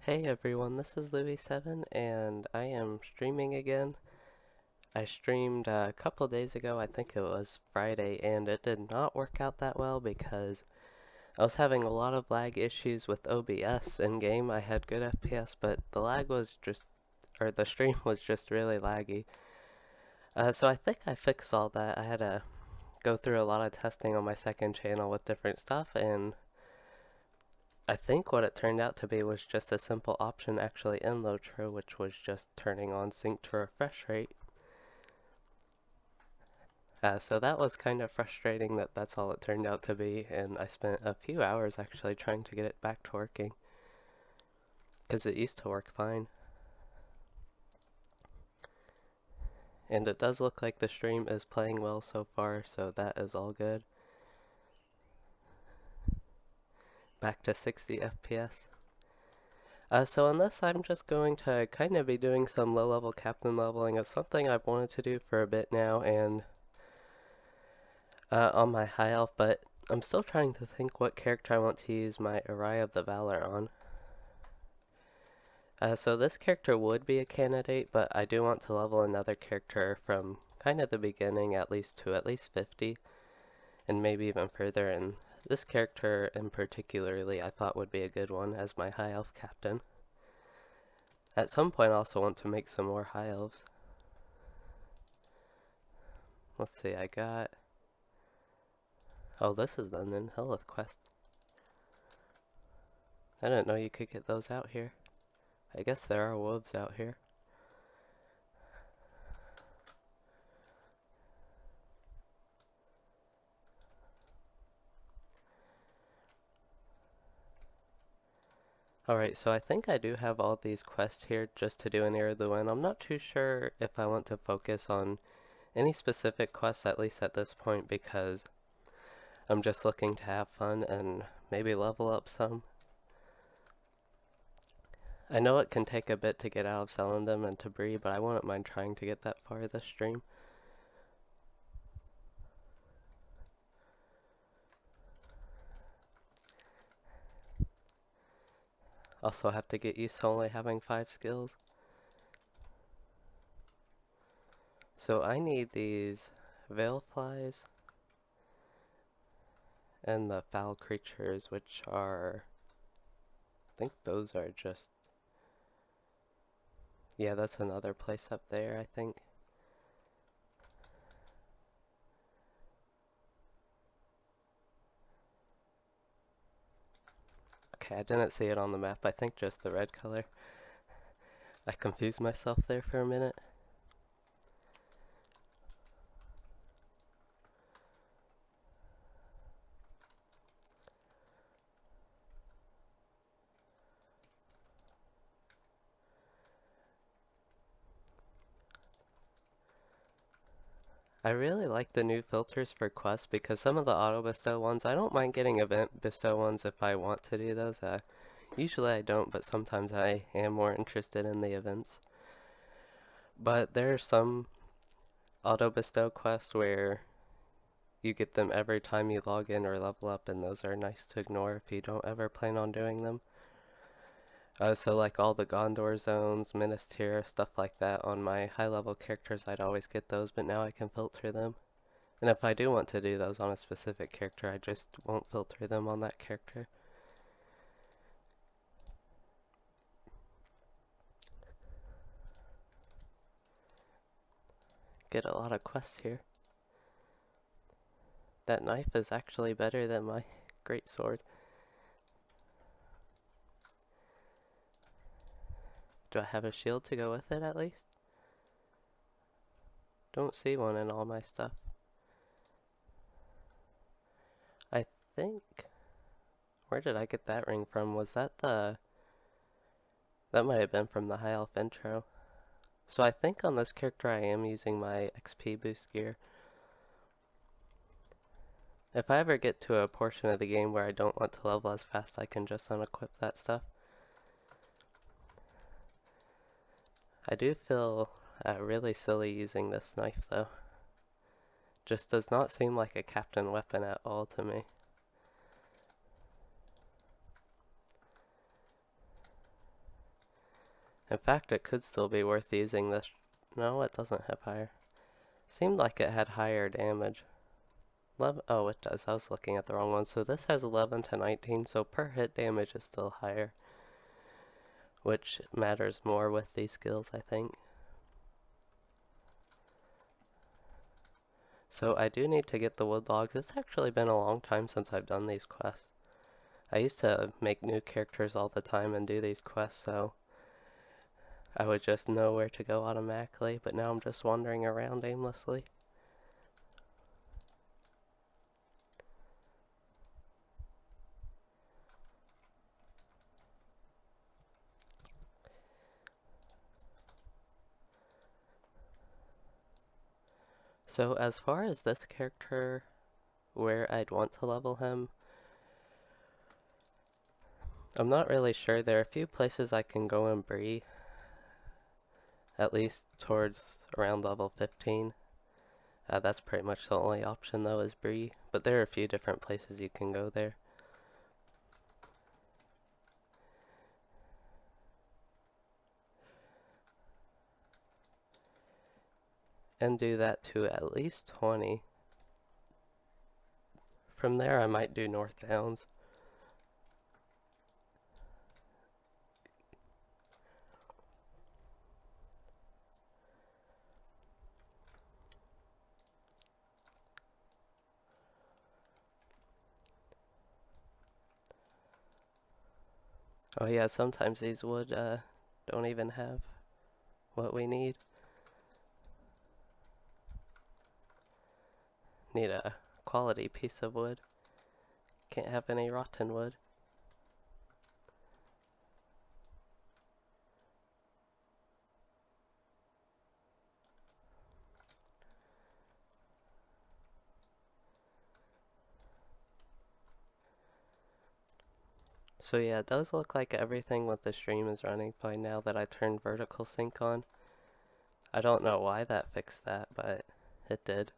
Hey everyone, this is Louis7 and I am streaming again. I streamed a couple days ago, I think it was Friday, and it did not work out that well because I was having a lot of lag issues with OBS in game. I had good FPS, but the lag was just, or the stream was just really laggy. So I think I fixed all that. I had to go through a lot of testing on my second channel with different stuff, and I think what it turned out to be was just a simple option actually in LOTRO, which was just turning on sync to refresh rate. So that was kind of frustrating that that's all it turned out to be, and I spent a few hours actually trying to get it back to working, because it used to work fine. And it does look like the stream is playing well so far, so that is all good. Back to 60 FPS. So on this, I'm just going to kind of be doing some low-level captain leveling. It's something I've wanted to do for a bit now, and on my high elf, but I'm still trying to think what character I want to use my Uriah of the Valor on. So this character would be a candidate, but I do want to level another character from kind of the beginning at least to at least 50, and maybe even further, and this character in particularly I thought would be a good one as my high elf captain. At some point I also want to make some more high elves. Let's see, I got... Oh, this is the Ninhillith quest. I didn't know you could get those out here. I guess there are wolves out here. Alright, so I think I do have all these quests here just to do in Era of the Wind. I'm not too sure if I want to focus on any specific quests, at least at this point, because I'm just looking to have fun and maybe level up some. I know it can take a bit to get out of selling them and to breed, but I wouldn't mind trying to get that far this stream. Also have to get used to only having 5 skills. So I need these veil flies and the foul creatures, which are... I think those are just... Yeah, that's another place up there, I think. Okay, I didn't see it on the map. I think just the red color. I confused myself there for a minute. I really like the new filters for quests because some of the auto bestow ones, I don't mind getting event bestow ones if I want to do those. Usually I don't, but sometimes I am more interested in the events. But there are some auto bestow quests where you get them every time you log in or level up, and those are nice to ignore if you don't ever plan on doing them. So like all the Gondor zones, Minas Tirith, stuff like that on my high level characters, I'd always get those, but now I can filter them. And if I do want to do those on a specific character, I just won't filter them on that character. Get a lot of quests here. That knife is actually better than my great sword. Do I have a shield to go with it at least? Don't see one in all my stuff. I think... Where did I get that ring from? Was that the... That might have been from the High Elf intro. So I think on this character I am using my XP boost gear. If I ever get to a portion of the game where I don't want to level as fast, I can just unequip that stuff. I do feel really silly using this knife though. Just does not seem like a captain weapon at all to me. In fact, it could still be worth using this. No, it doesn't have higher. Seemed like it had higher damage. 11, oh, it does. I was looking at the wrong one. So this has 11 to 19, so per hit damage is still higher, which matters more with these skills, I think. So I do need to get the wood logs. It's actually been a long time since I've done these quests. I used to make new characters all the time and do these quests, so I would just know where to go automatically, but now I'm just wandering around aimlessly. So as far as this character, where I'd want to level him, I'm not really sure. There are a few places I can go and Bree, at least towards around level 15. That's pretty much the only option though, is Bree, but there are a few different places you can go there. And do that to at least 20. From there I might do North Downs. Oh yeah, sometimes these wood don't even have what we need. Need a quality piece of wood. Can't have any rotten wood. So yeah, it does look like everything with the stream is running fine now that I turned vertical sync on. I don't know why that fixed that, but it did.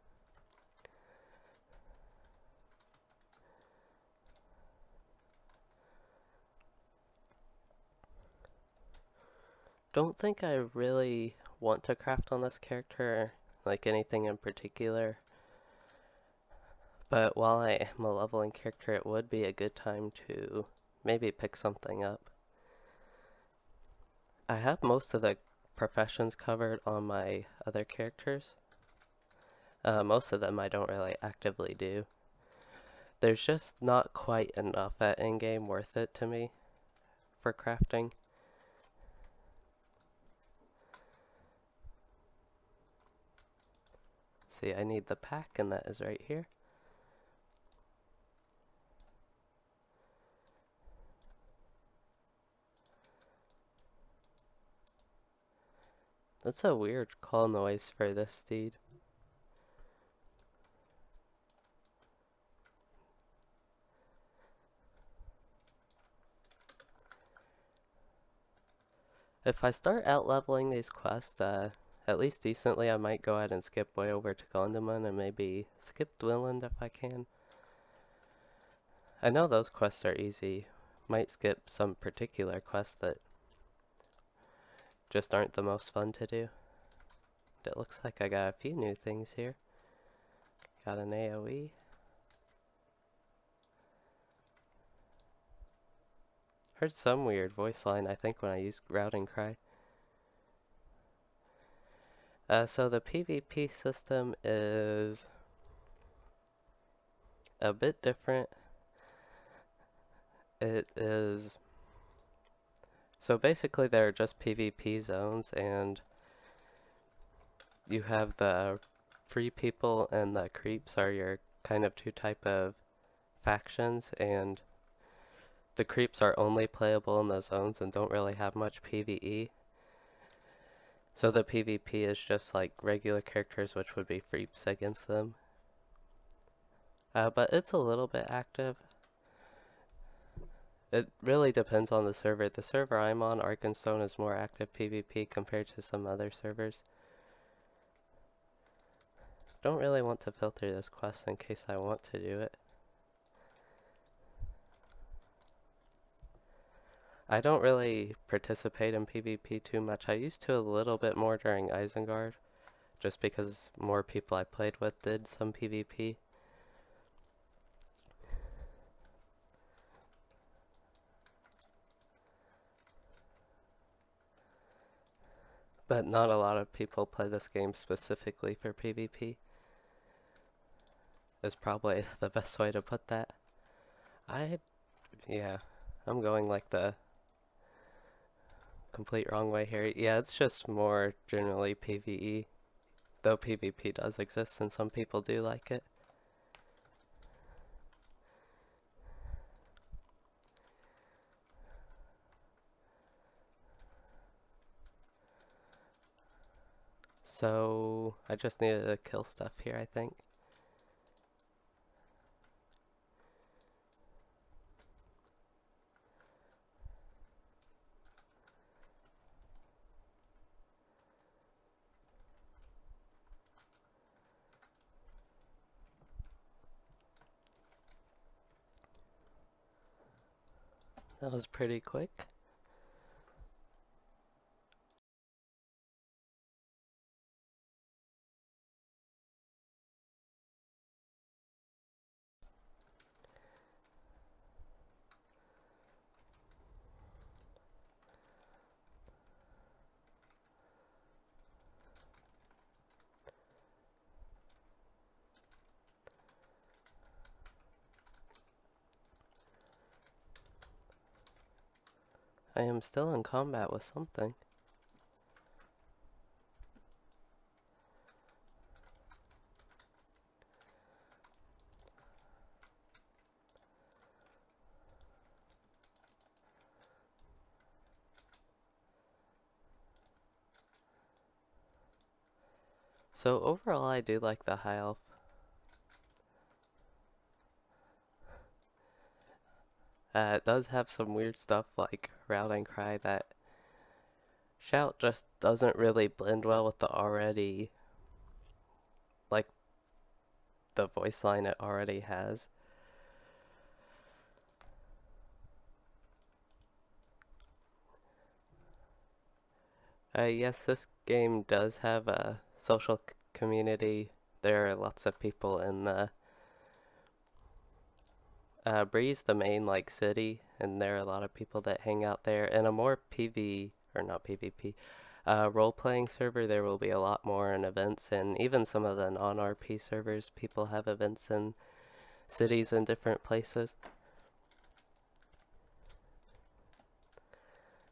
Don't think I really want to craft on this character, like anything in particular. But while I am a leveling character, it would be a good time to maybe pick something up. I have most of the professions covered on my other characters. Most of them I don't really actively do. There's just not quite enough at in-game worth it to me for crafting. Let's see, I need the pack, and that is right here. That's a weird call noise for this steed. If I start out-leveling these quests, at least decently, I might go ahead and skip way over to Gondomon and maybe skip Dwilland if I can. I know those quests are easy. Might skip some particular quests that just aren't the most fun to do. It looks like I got a few new things here. Got an AoE. Heard some weird voice line, I think, when I used Routing Cry. So the PvP system is a bit different. It is... So basically there are just PvP zones, and you have the free people and the creeps are your kind of two type of factions, and the creeps are only playable in the zones and don't really have much PvE. So the PvP is just like regular characters, which would be freeps against them. But it's a little bit active. It really depends on the server. The server I'm on, Arkenstone, is more active PvP compared to some other servers. Don't really want to filter this quest in case I want to do it. I don't really participate in PvP too much. I used to a little bit more during Isengard, just because more people I played with did some PvP. But not a lot of people play this game specifically for PvP, is probably the best way to put that. I, yeah, I'm going like the complete wrong way here. Yeah, it's just more generally PvE, though PvP does exist and some people do like it. So, I just needed to kill stuff here, I think. That was pretty quick. I am still in combat with something. So overall I do like the high elf. It does have some weird stuff like routing cry that shout just doesn't really blend well with the already, like, the voice line it already has. Yes, this game does have a social community. There are lots of people in the Breeze, the main like city, and there are a lot of people that hang out there. In a more PV or not PvP role-playing server, there will be a lot more in events, and even some of the non-RP servers, people have events in cities in different places.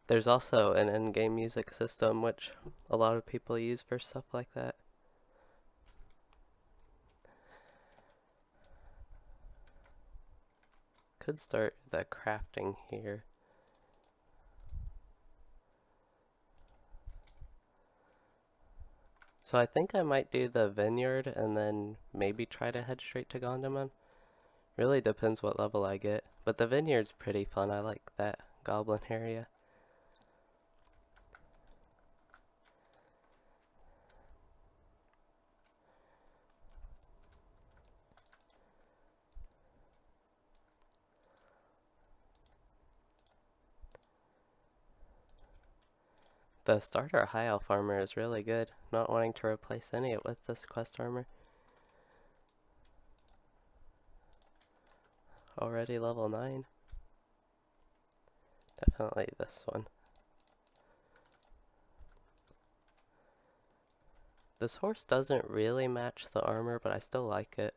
There's also an in-game music system, which a lot of people use for stuff like that. Could start the crafting here. So I think I might do the vineyard and then maybe try to head straight to Gondaman. Really depends what level I get. But the vineyard's pretty fun. I like that goblin area. The starter high elf armor is really good. Not wanting to replace any of it with this quest armor. Already level 9. Definitely this one. This horse doesn't really match the armor, but I still like it.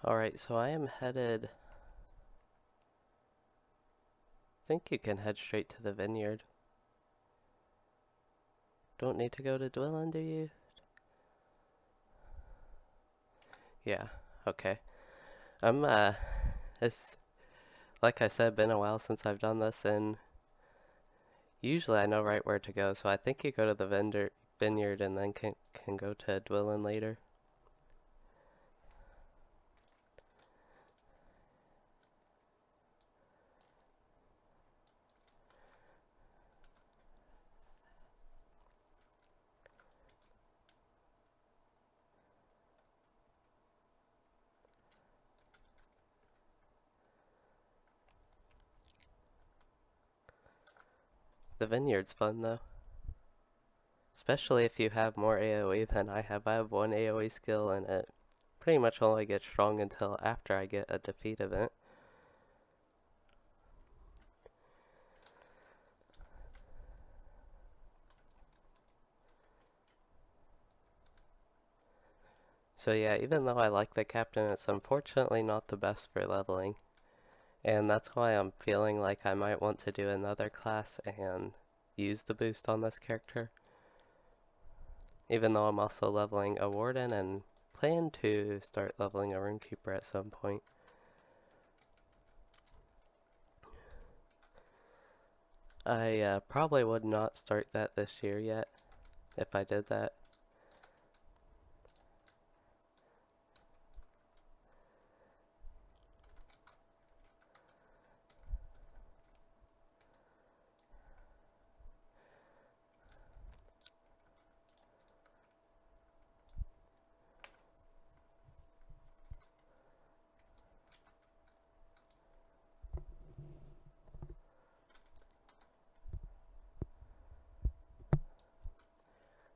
Alright, so I am headed... I think you can head straight to the vineyard. Don't need to go to Dwellin, do you? Yeah, okay. It's, like I said, been a while since I've done this, and Usually I know right where to go, so I think you go to the vineyard and then can go to Dwellin later. The vineyard's fun though. Especially if you have more AoE than I have. I have one AoE skill and it pretty much only gets strong until after I get a defeat event. So yeah, even though I like the captain, it's unfortunately not the best for leveling. And that's why I'm feeling like I might want to do another class and use the boost on this character. Even though I'm also leveling a warden and plan to start leveling a runekeeper at some point. I probably would not start that this year yet, if I did that.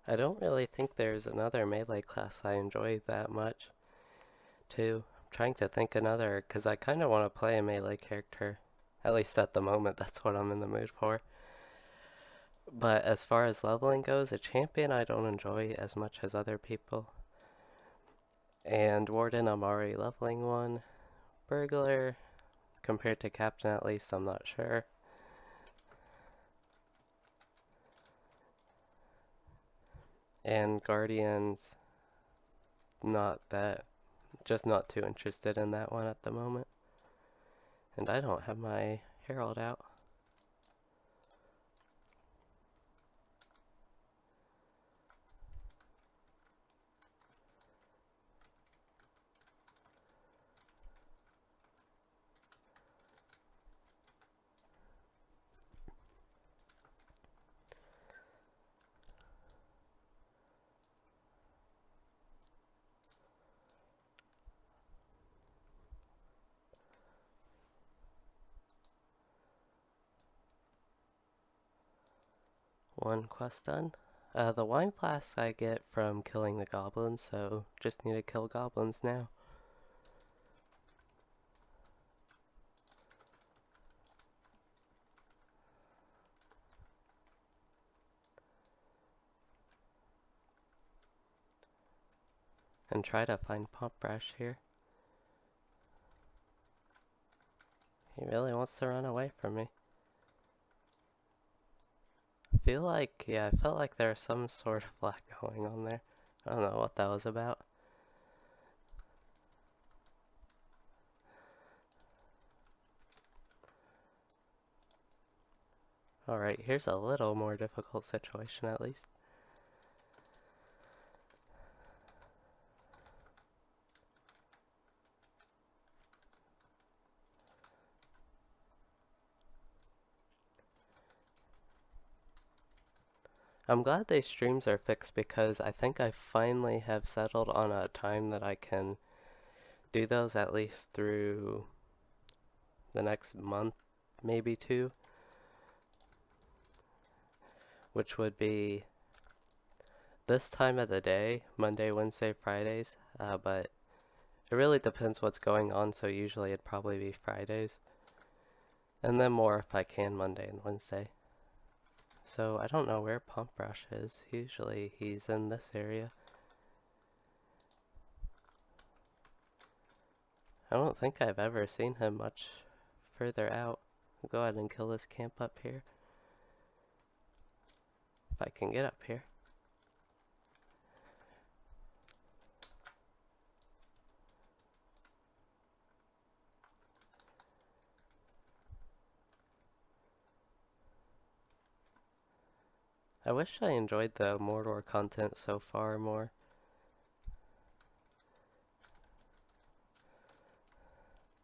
I don't really think there's another melee class I enjoy that much, too. I'm trying to think another, because I kind of want to play a melee character. At least at the moment, that's what I'm in the mood for. But as far as leveling goes, a champion I don't enjoy as much as other people. And Warden, I'm already leveling one. Burglar, compared to Captain at least, I'm not sure. And Guardians, just not too interested in that one at the moment. And I don't have my Herald out. One quest done. The wine flask I get from killing the goblins, so just need to kill goblins now. And try to find Pump Brush here. He really wants to run away from me. I felt like there was some sort of lag going on there. I don't know what that was about. Alright, here's a little more difficult situation at least. I'm glad these streams are fixed because I think I finally have settled on a time that I can do those at least through the next month, maybe two. Which would be this time of the day, Monday, Wednesday, Fridays, but it really depends what's going on, so usually it'd probably be Fridays. And then more if I can Monday and Wednesday. So I don't know where Pump Brush is. Usually he's in this area. I don't think I've ever seen him much further out. I'll go ahead and kill this camp up here. If I can get up here. I wish I enjoyed the Mordor content so far more.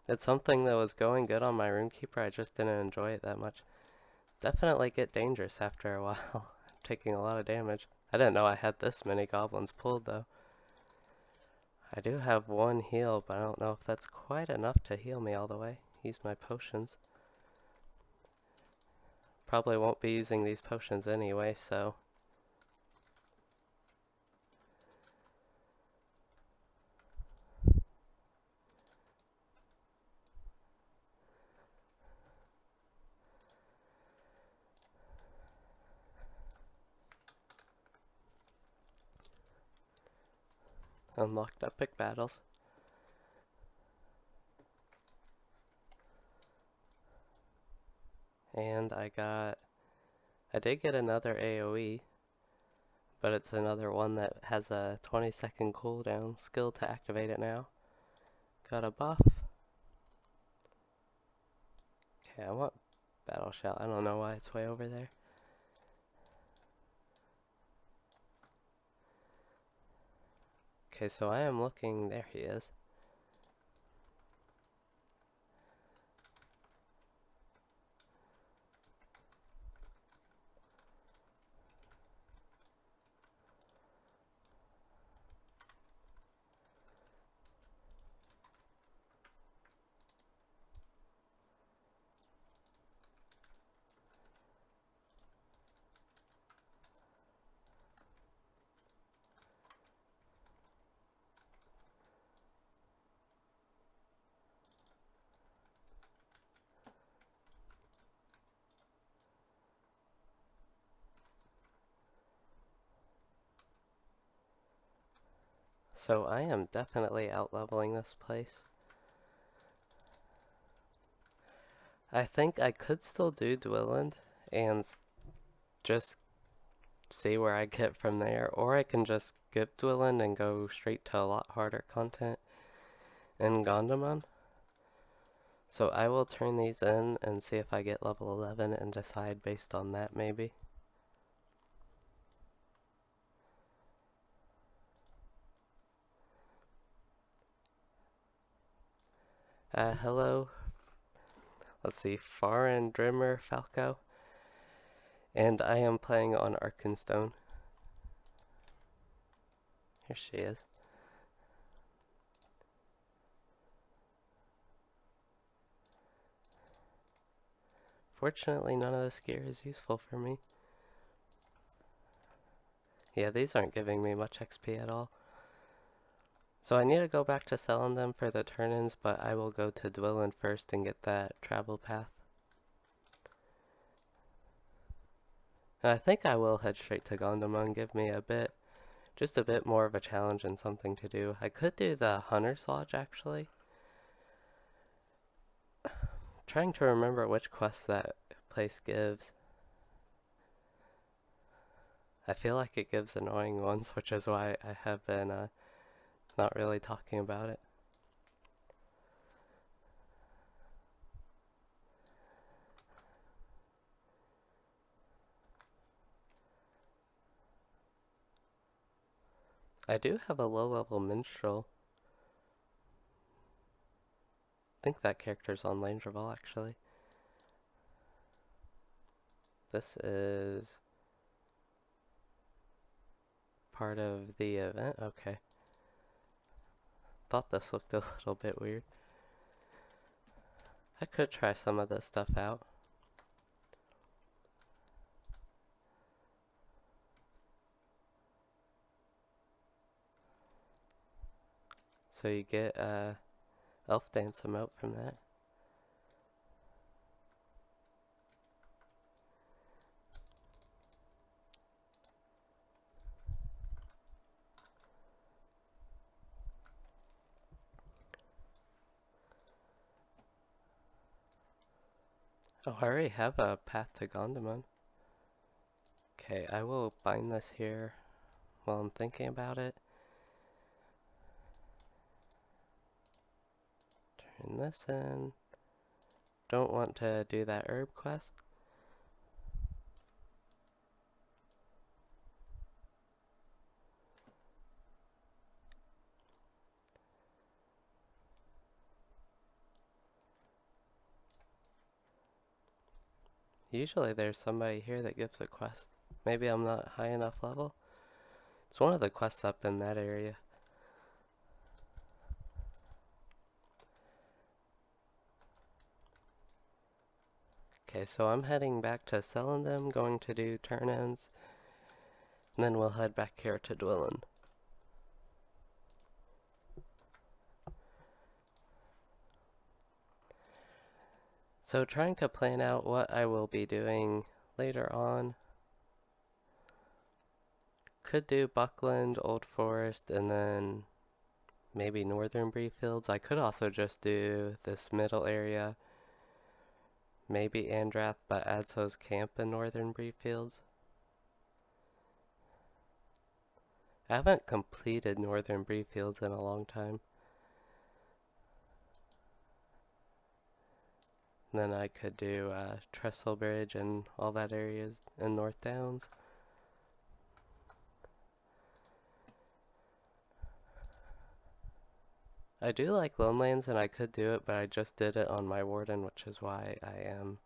It's something that was going good on my Roomkeeper, I just didn't enjoy it that much. Definitely get dangerous after a while. I'm taking a lot of damage. I didn't know I had this many goblins pulled though. I do have one heal, but I don't know if that's quite enough to heal me all the way. Use my potions. Probably won't be using these potions anyway, so... Unlocked epic battles. And I did get another AoE, but it's another one that has a 20-second cooldown. Skill to activate it now. Got a buff. Okay, I want Battle Shout. I don't know why it's way over there. Okay, so I am looking. There he is. So I am definitely out-leveling this place. I think I could still do Dwelland and just see where I get from there, or I can just skip Dwelland and go straight to a lot harder content in Gondamon. So I will turn these in and see if I get level 11 and decide based on that maybe. Hello. Let's see, Farin Drimmer Falco. And I am playing on Arkenstone. Here she is. Fortunately, none of this gear is useful for me. Yeah, these aren't giving me much XP at all. So I need to go back to selling them for the turn-ins, but I will go to Dwelland first and get that travel path. And I think I will head straight to Gondamon, give me just a bit more of a challenge and something to do. I could do the Hunter's Lodge, actually. Trying to remember which quest that place gives. I feel like it gives annoying ones, which is why I have been not really talking about it. I do have a low-level minstrel. I think that character's on Langerville, actually. This is part of the event? Okay. Thought this looked a little bit weird. I could try some of this stuff out. So you get Elf Dance emote from that. Oh, I already have a path to Gondamon. Okay, I will bind this here while I'm thinking about it. Turn this in. Don't want to do that herb quest. Usually there's somebody here that gives a quest. Maybe I'm not high enough level. It's one of the quests up in that area. Okay, so I'm heading back to selling them, going to do turn-ins, and then we'll head back here to Dwellin. So trying to plan out what I will be doing later on. Could do Buckland, Old Forest, and then maybe Northern Brieffields. I could also just do this middle area. Maybe Andrath, but Adso's camp in Northern Brieffields. I haven't completed Northern Brieffields in a long time. And then I could do Trestle Bridge and all that areas in North Downs. I do like Lonelands and I could do it, but I just did it on my Warden, which is why I am,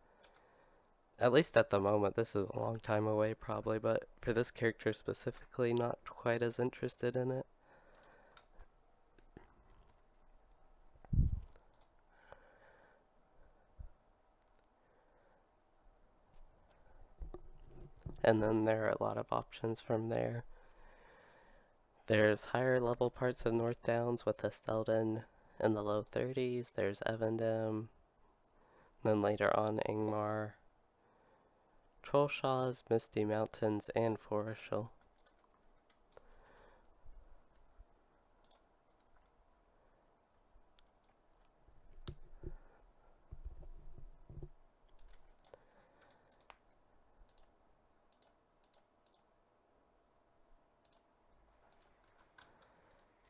at least at the moment, this is a long time away probably, but for this character specifically, not quite as interested in it. And then there are a lot of options from there. There's higher level parts of North Downs with Estelden in the low 30s. There's Evendem. Then later on Angmar, Trollshaws, Misty Mountains, and Forestial.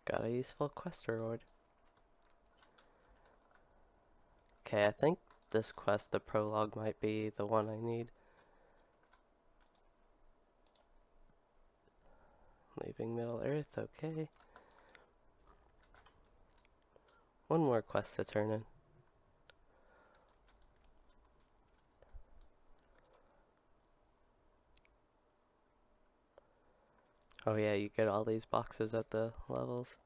Got a useful quest reward. Okay, I think this quest, the prologue, might be the one I need. Leaving Middle Earth, okay. One more quest to turn in. Oh yeah, you get all these boxes at the levels.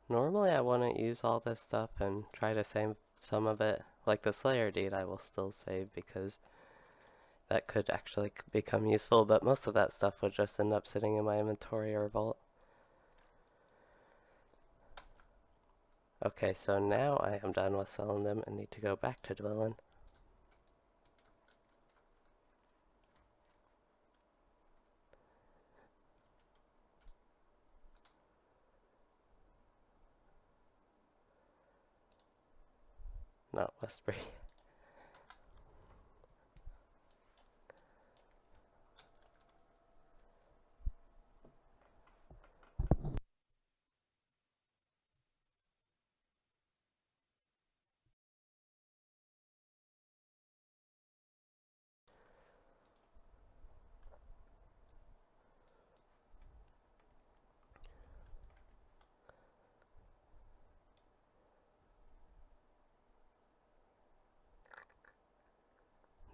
Normally I wouldn't use all this stuff and try to save some of it. Like the Slayer deed I will still save because that could actually become useful, but most of that stuff would just end up sitting in my inventory or vault. Okay, so now I am done with selling them and need to go back to Dwellin. Not Westbury.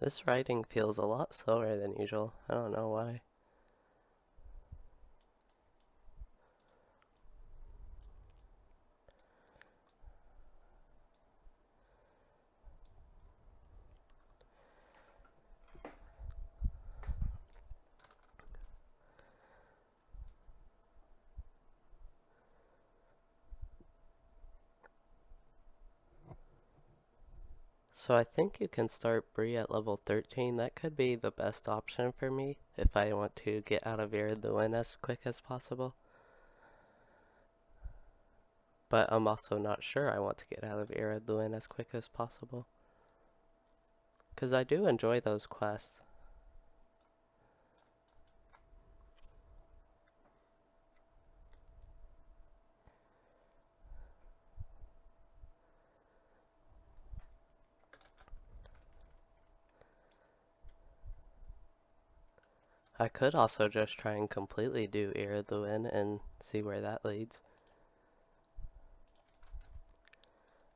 This writing feels a lot slower than usual. I don't know why. So I think you can start Bree at level 13. That could be the best option for me if I want to get out of Iriduin as quick as possible. But I'm also not sure I want to get out of Iriduin as quick as possible. Because I do enjoy those quests. I could also just try and completely do Ear of the Wind and see where that leads.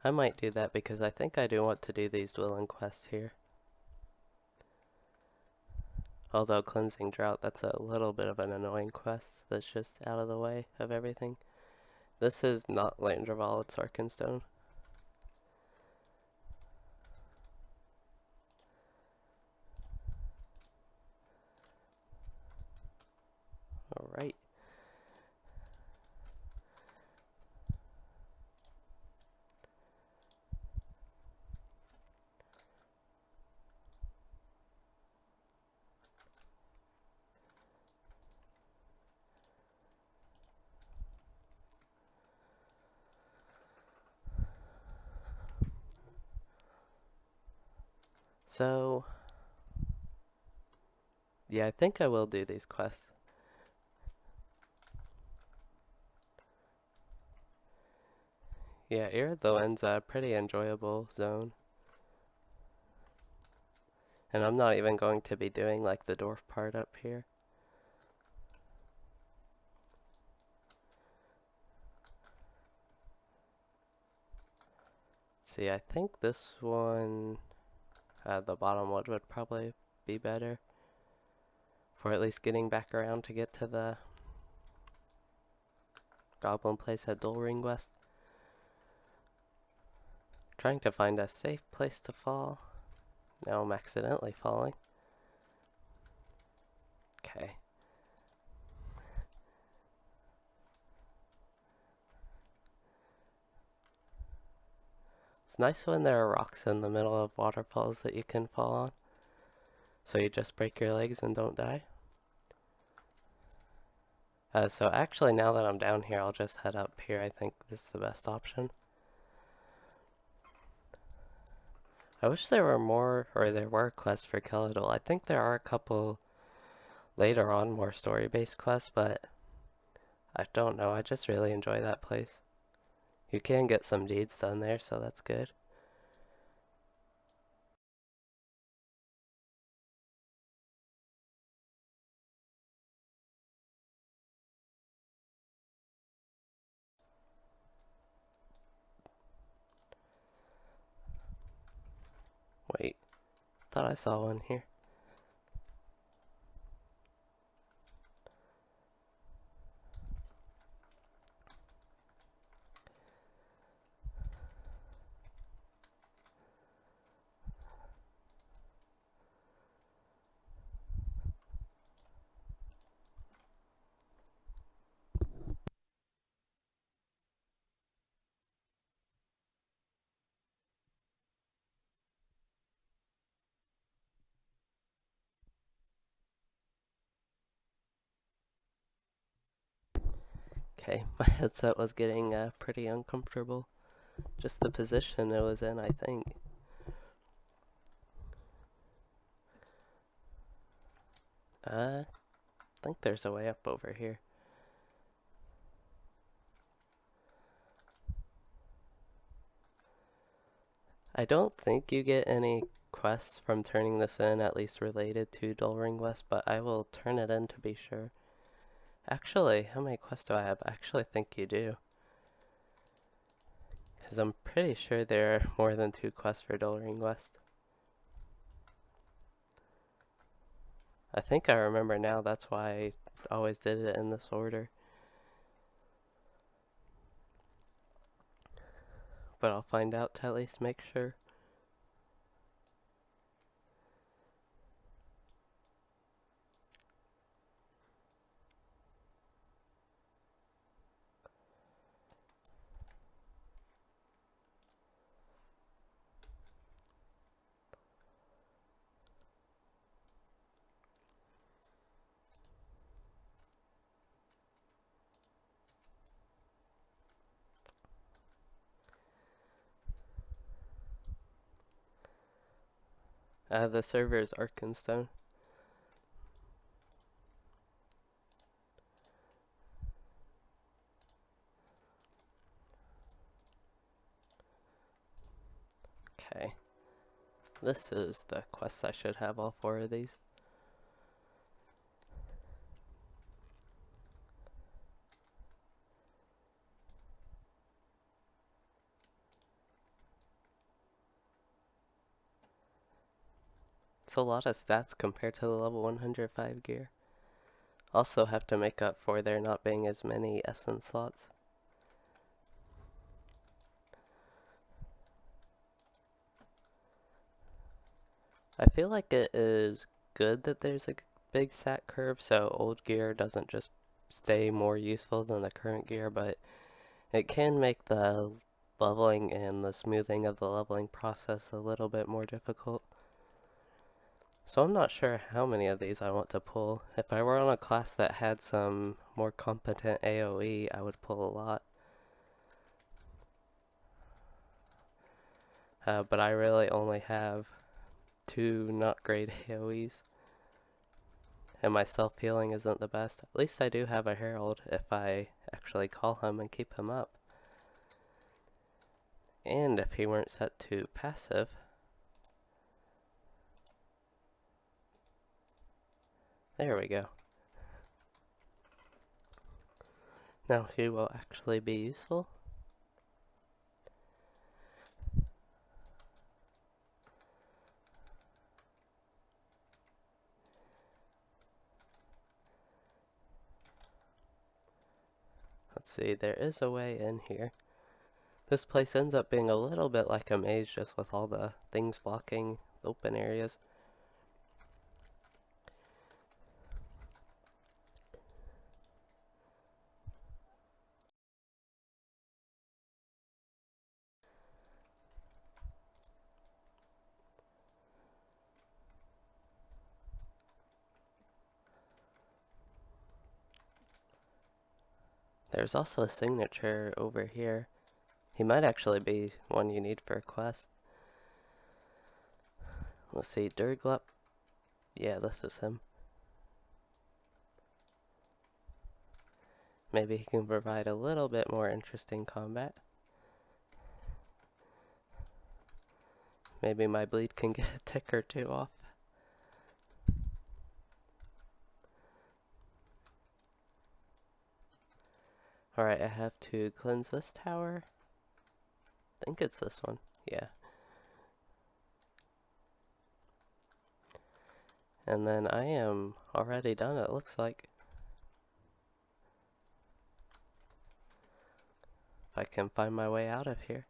I might do that because I think I do want to do these dwelling quests here. Although Cleansing Drought, that's a little bit of an annoying quest that's just out of the way of everything. This is not Landraval, it's Arkenstone. Alright. So, yeah, I think I will do these quests. Yeah, Ear of the Wind's a pretty enjoyable zone. And I'm not even going to be doing like the dwarf part up here. See, I think this one, the bottom one would probably be better for at least getting back around to get to the goblin place at Dull Ring West. Trying to find a safe place to fall. Now I'm accidentally falling. Okay. It's nice when there are rocks in the middle of waterfalls that you can fall on. So you just break your legs and don't die. So actually now that I'm down here, I'll just head up here. I think this is the best option. I wish there were more, or there were quests for Keladol. I think there are a couple later on, more story-based quests, but I don't know. I just really enjoy that place. You can get some deeds done there, so that's good. Wait, thought I saw one here. Okay, my headset was getting pretty uncomfortable. Just the position it was in, I think. I think there's a way up over here. I don't think you get any quests from turning this in, at least related to Dull Ring West, but I will turn it in to be sure. Actually, how many quests do I have? I actually think you do. Because I'm pretty sure there are more than 2 quests for Dull Ring West. I think I remember now, that's why I always did it in this order. But I'll find out to at least make sure. The server is Arkenstone. Okay. This is the quest I should have all 4 of these. It's a lot of stats compared to the level 105 gear. Also have to make up for there not being as many essence slots. I feel like it is good that there's a big stat curve so old gear doesn't just stay more useful than the current gear, but it can make the leveling and the smoothing of the leveling process a little bit more difficult. So I'm not sure how many of these I want to pull. If I were on a class that had some more competent AoE, I would pull a lot. But I really only have 2 not great AoEs. And my self-healing isn't the best. At least I do have a Herald if I actually call him and keep him up. And if he weren't set to passive, there we go. Now he will actually be useful. Let's see, there is a way in here. This place ends up being a little bit like a maze just with all the things blocking open areas. There's also a signature over here. He might actually be one you need for a quest. Let's see, Durglup. Yeah, this is him. Maybe he can provide a little bit more interesting combat. Maybe my bleed can get a tick or 2 off. Alright, I have to cleanse this tower. I think it's this one. Yeah. And then I am already done, it looks like. If I can find my way out of here.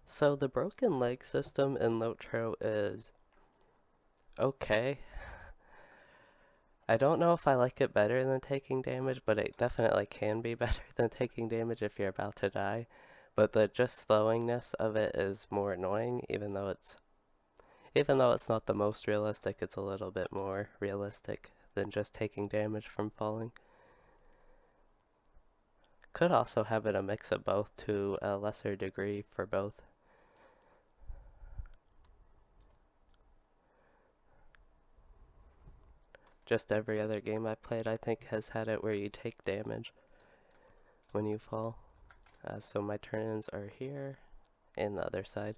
So the broken leg system in LOTRO is okay. I don't know if I like it better than taking damage, but it definitely can be better than taking damage if you're about to die. But the just slowingness of it is more annoying, even though it's not the most realistic, it's a little bit more realistic than just taking damage from falling. Could also have it a mix of both to a lesser degree for both. Just every other game I've played, I think, has had it where you take damage when you fall. So my turn-ins are here and the other side.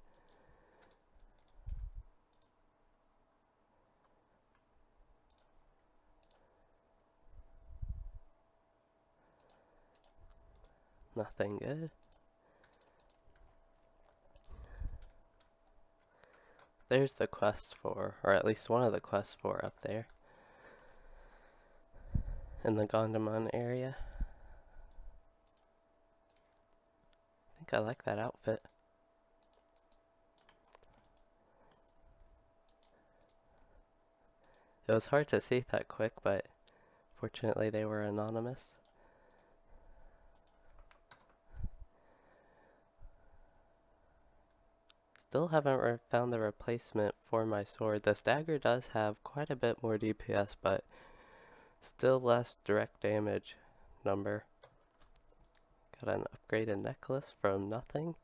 Nothing good. There's the quest for, or at least one of the quests for up there. In the Gondamon area. I think I like that outfit. It was hard to see that quick, but fortunately they were anonymous. Still haven't found the replacement for my sword. This dagger does have quite a bit more DPS, but still less direct damage number. Got an upgraded necklace from nothing.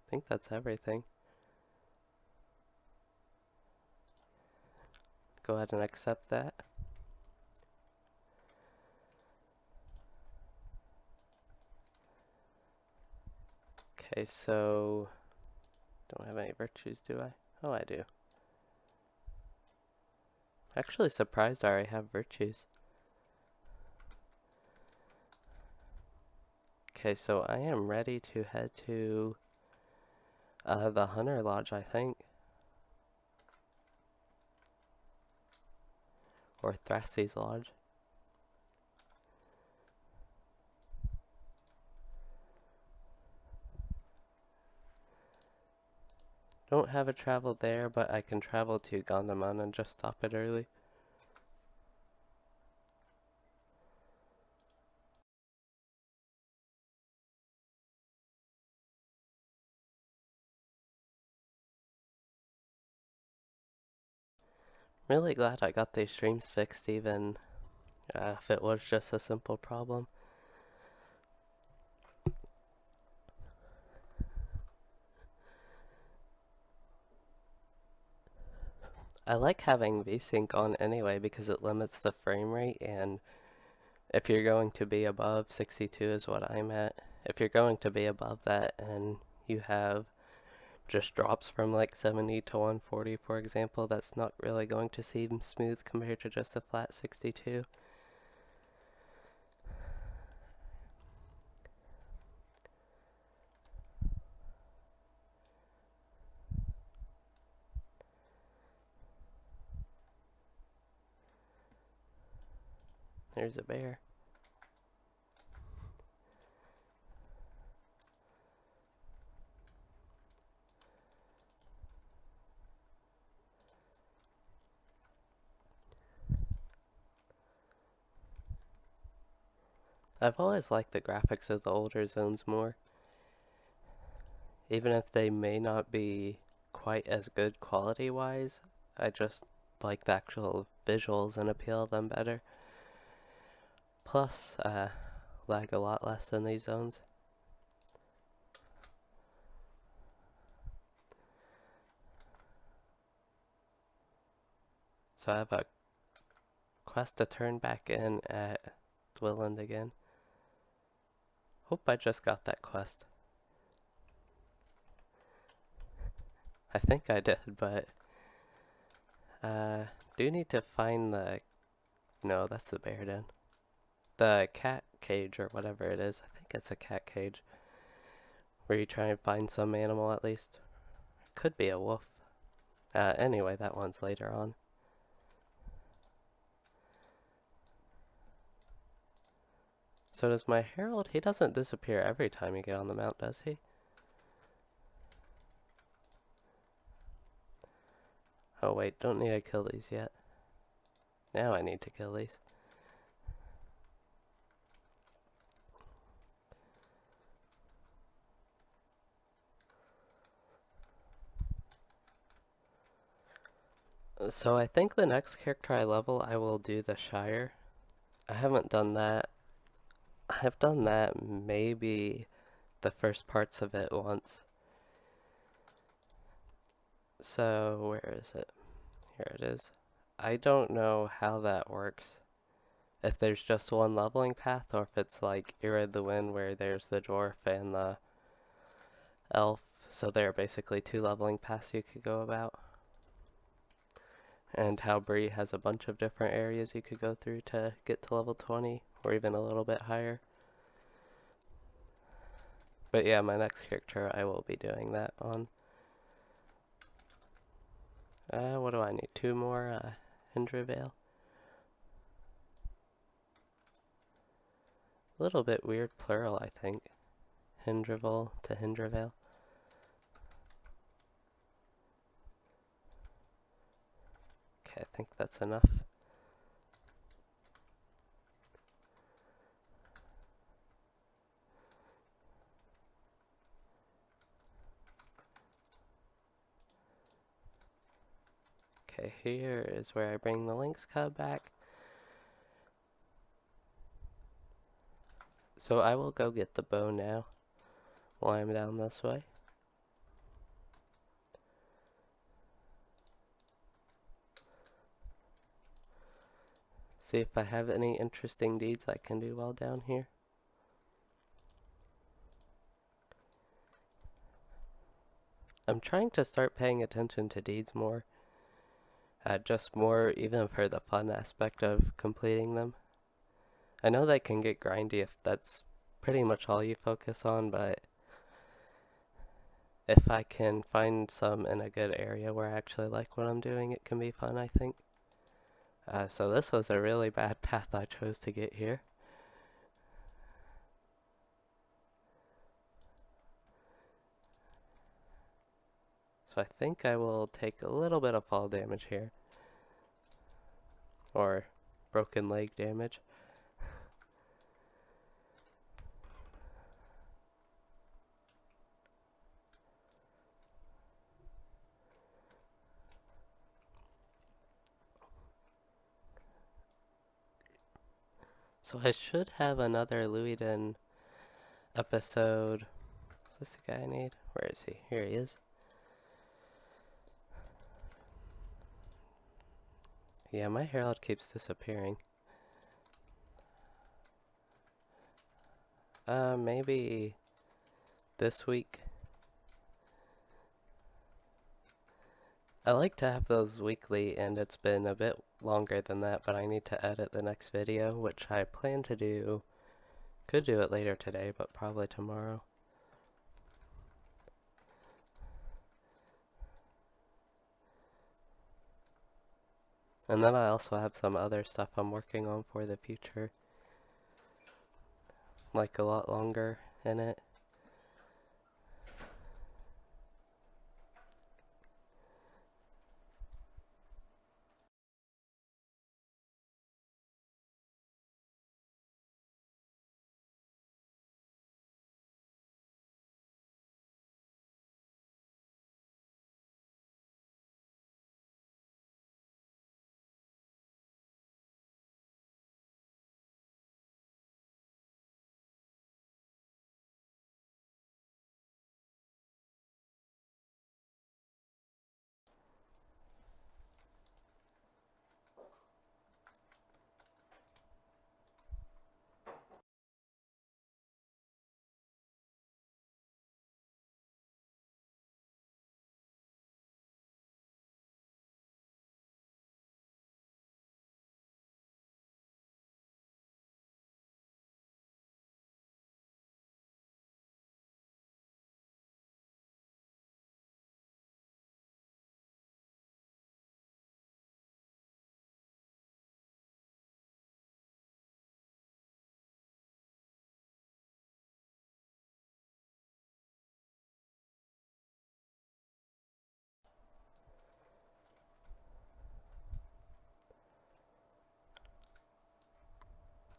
I think that's everything. Go ahead and accept that. Okay, so don't have any virtues, do I? Oh, I do. Actually surprised I already have virtues. Okay, so I am ready to head to the Hunter Lodge, I think. Or Thrassy's Lodge. Don't have a travel there, but I can travel to Gondamon and just stop it early. Really glad I got these streams fixed, even if it was just a simple problem. I like having VSync on anyway because it limits the frame rate, and if you're going to be above 62 is what I'm at. If you're going to be above that and you have just drops from like 70 to 140, for example, that's not really going to seem smooth compared to just a flat 62. There's a bear. I've always liked the graphics of the older zones more, even if they may not be quite as good quality-wise. I just like the actual visuals and appeal of them better. Plus, lag a lot less in these zones. So I have a quest to turn back in at Dwilland again. Hope I just got that quest. I think I did, but do need to find the... No, that's the bear den. The cat cage or whatever it is. I think it's a cat cage. Where you try and find some animal at least. Could be a wolf. Anyway, that one's later on. So does my herald? He doesn't disappear every time you get on the mount, does he? Oh wait, don't need to kill these yet. Now I need to kill these. So I think the next character I level, I will do the Shire. I haven't done that. I've done that maybe the first parts of it once. So where is it? Here it is. I don't know how that works. If there's just one leveling path, or if it's like Era the Wind where there's the dwarf and the elf. So there are basically two leveling paths you could go about. And how Bree has a bunch of different areas you could go through to get to level 20, or even a little bit higher. But yeah, my next character I will be doing that on. What do I need? Two more, Hindraveil. A little bit weird plural, I think. Hindravel to Hindraveil. Okay, I think that's enough. Okay, here is where I bring the Lynx cub back. So I will go get the bow now while I'm down this way. See if I have any interesting deeds I can do while down here. I'm trying to start paying attention to deeds more. Just more even for the fun aspect of completing them. I know they can get grindy if that's pretty much all you focus on, but if I can find some in a good area where I actually like what I'm doing, it can be fun, I think. So this was a really bad path I chose to get here. So I think I will take a little bit of fall damage here. Or broken leg damage. So I should have another Louisden episode. Is this the guy I need? Where is he? Here he is. Yeah, my herald keeps disappearing. Maybe this week. I like to have those weekly, and it's been a bit longer than that, but I need to edit the next video, which I plan to do. Could do it later today, but probably tomorrow. And then I also have some other stuff I'm working on for the future. Like a lot longer in it.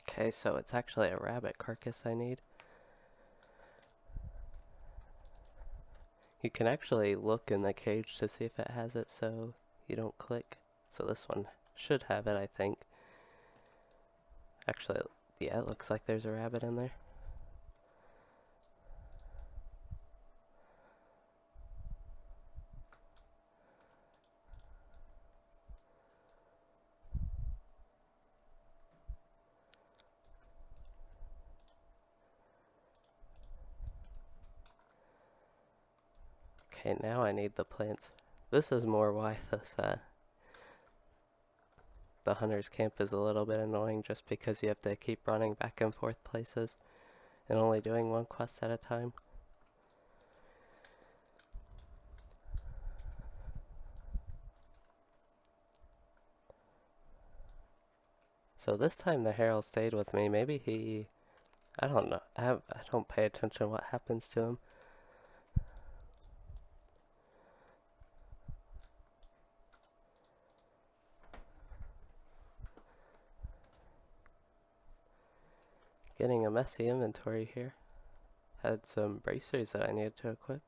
Okay, so it's actually a rabbit carcass I need. You can actually look in the cage to see if it has it, so you don't click. So this one should have it, I think. Actually, yeah, it looks like there's a rabbit in there. Okay, now I need the plants. This is more why the hunter's camp is a little bit annoying, just because you have to keep running back and forth places and only doing one quest at a time. So this time the herald stayed with me. Maybe he... I don't know. I don't pay attention to what happens to him. Getting a messy inventory here. Had some bracers that I needed to equip.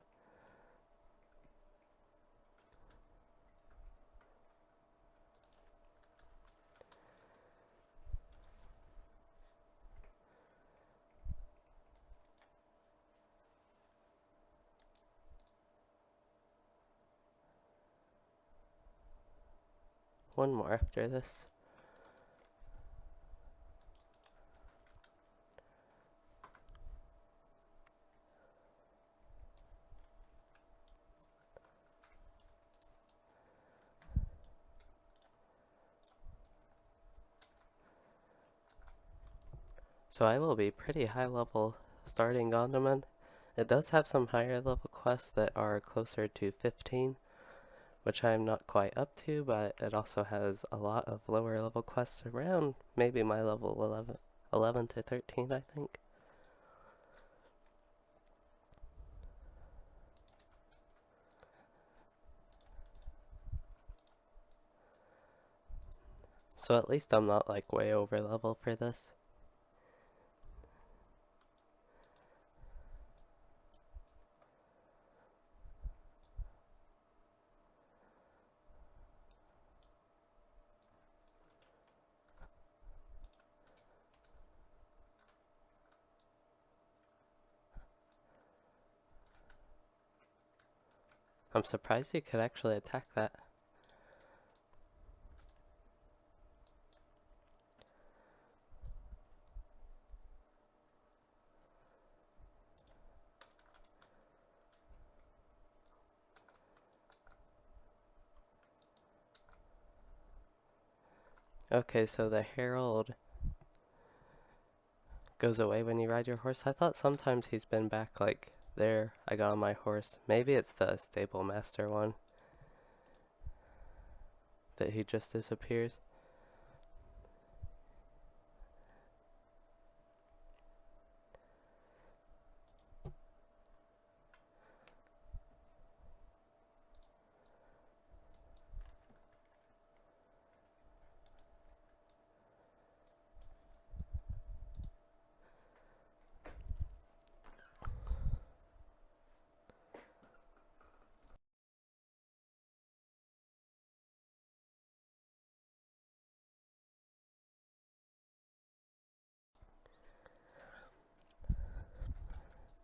One more after this. So I will be pretty high level starting Gondaman. It does have some higher level quests that are closer to 15, which I'm not quite up to, but it also has a lot of lower level quests around maybe my level 11 to 13, I think. So at least I'm not like way over level for this. I'm surprised you could actually attack that. Okay, so the Herald goes away when you ride your horse. I thought sometimes he's been back like there. I got on my horse. Maybe it's the stable master one that he just disappears.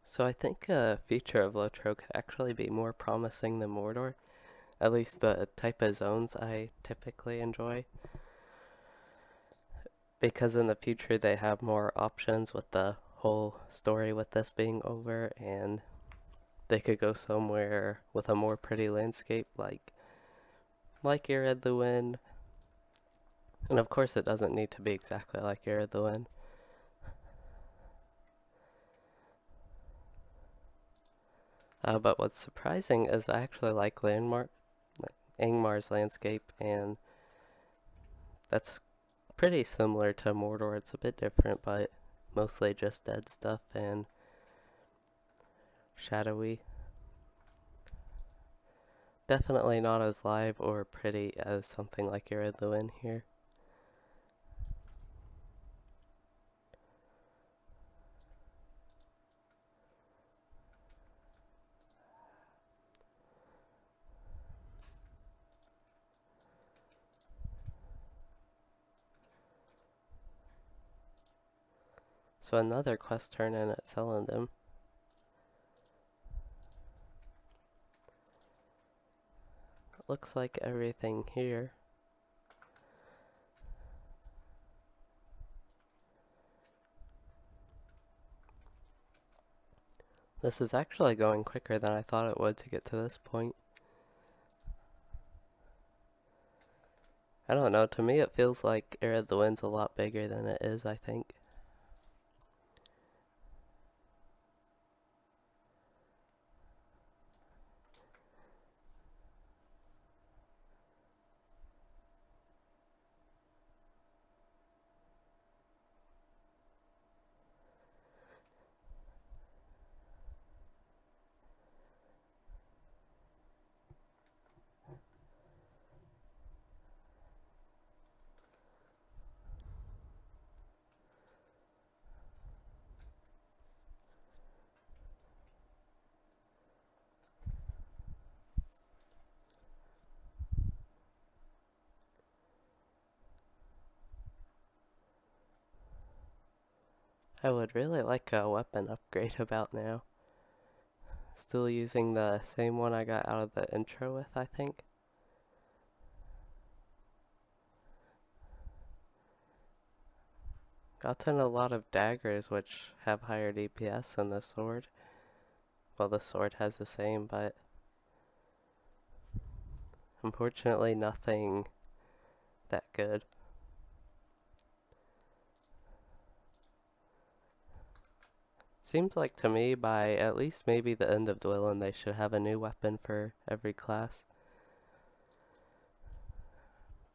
So I think a feature of LOTRO could actually be more promising than Mordor. At least the type of zones I typically enjoy. Because in the future they have more options with the whole story with this being over, and they could go somewhere with a more pretty landscape like Era the Wind. And of course it doesn't need to be exactly like Era the Wind. But what's surprising is I actually like Angmar's landscape, and that's pretty similar to Mordor. It's a bit different, but mostly just dead stuff and shadowy. Definitely not as live or pretty as something like Era the Wind here. So another quest turn in at Celendum. Looks like everything here. This is actually going quicker than I thought it would to get to this point. I don't know, to me it feels like Era of the Wind's a lot bigger than it is, I think. I would really like a weapon upgrade about now. Still using the same one I got out of the intro with, I think. Gotten a lot of daggers which have higher DPS than the sword. Well, the sword has the same, but unfortunately nothing that good. Seems like to me by at least maybe the end of Dwellin they should have a new weapon for every class.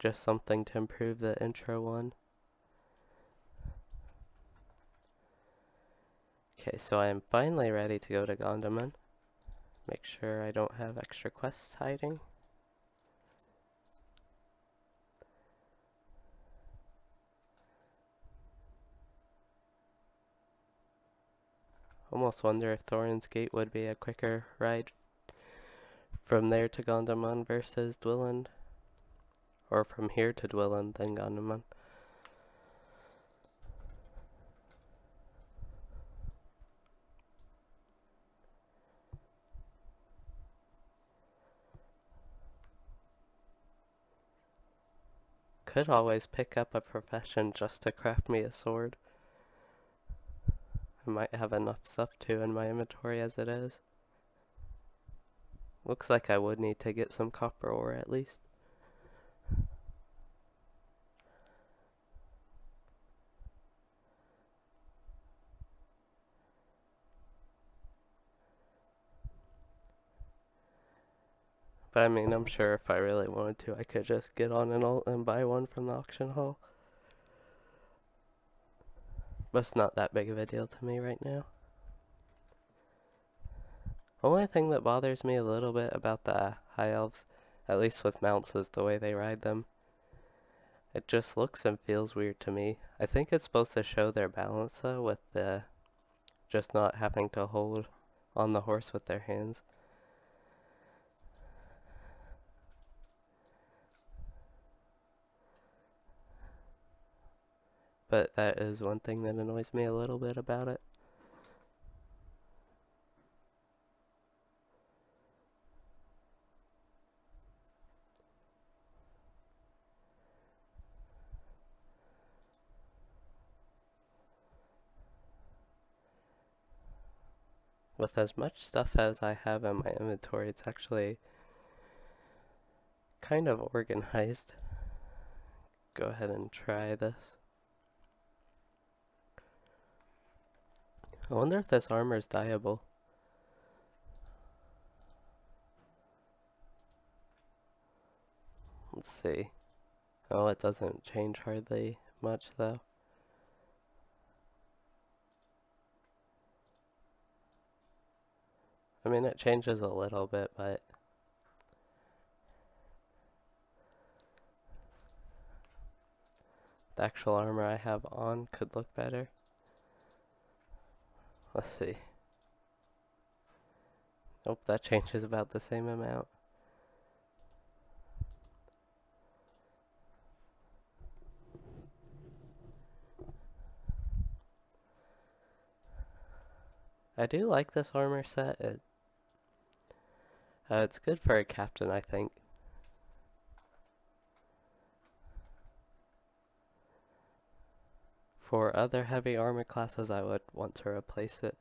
Just something to improve the intro one. Okay, so I am finally ready to go to Gondaman. Make sure I don't have extra quests hiding. Almost wonder if Thorin's Gate would be a quicker ride from there to Gondaman versus Dwellin. Or from here to Dwellin, then Gondaman. Could always pick up a profession just to craft me a sword. I might have enough stuff too in my inventory as it is. Looks like I would need to get some copper ore at least. But I mean, I'm sure if I really wanted to, I could just get on an alt and buy one from the auction hall. But it's not that big of a deal to me right now. Only thing that bothers me a little bit about the high elves, at least with mounts, is the way they ride them. It just looks and feels weird to me. I think it's supposed to show their balance though, with the just not having to hold on the horse with their hands. But that is one thing that annoys me a little bit about it. With as much stuff as I have in my inventory, it's actually kind of organized. Go ahead and try this. I wonder if this armor is dyeable. Let's see. Oh, it doesn't change hardly much though. I mean, it changes a little bit, but the actual armor I have on could look better. Let's see. Nope, that changes about the same amount. I do like this armor set. It's good for a captain, I think. For other heavy armor classes, I would want to replace it.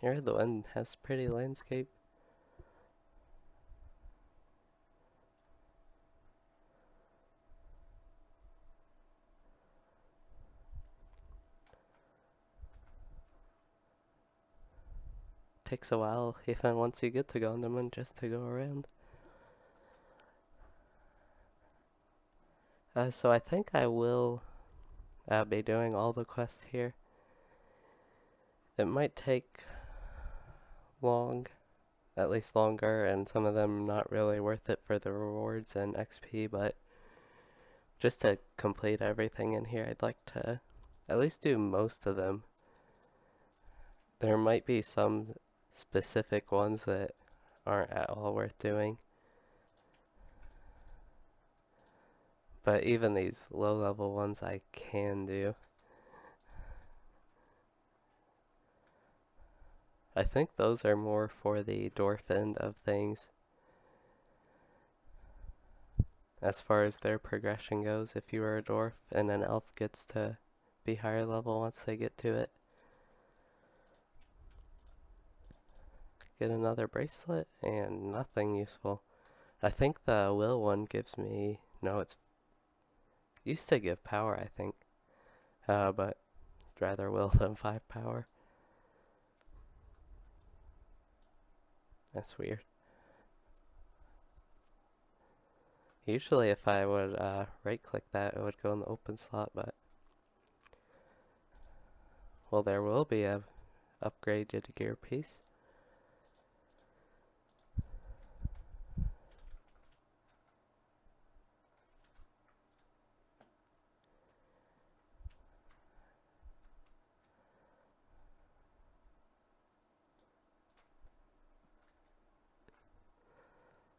Here, the one has pretty landscape. Takes a while, even once you get to Gondaman, just to go around. So I think I will be doing all the quests here. It might take long, at least longer, and some of them not really worth it for the rewards and XP, but just to complete everything in here, I'd like to at least do most of them. There might be some specific ones that aren't at all worth doing. But even these low level ones I can do. I think those are more for the dwarf end of things. as far as their progression goes. If you are a dwarf and an elf gets to be higher level once they get to it. Get another bracelet and nothing useful. I think the will one gives me, no, it's used to give power, I think, but rather will than 5 power. That's weird. Usually if I would right click that, it would go in the open slot, but well, there will be a upgraded gear piece.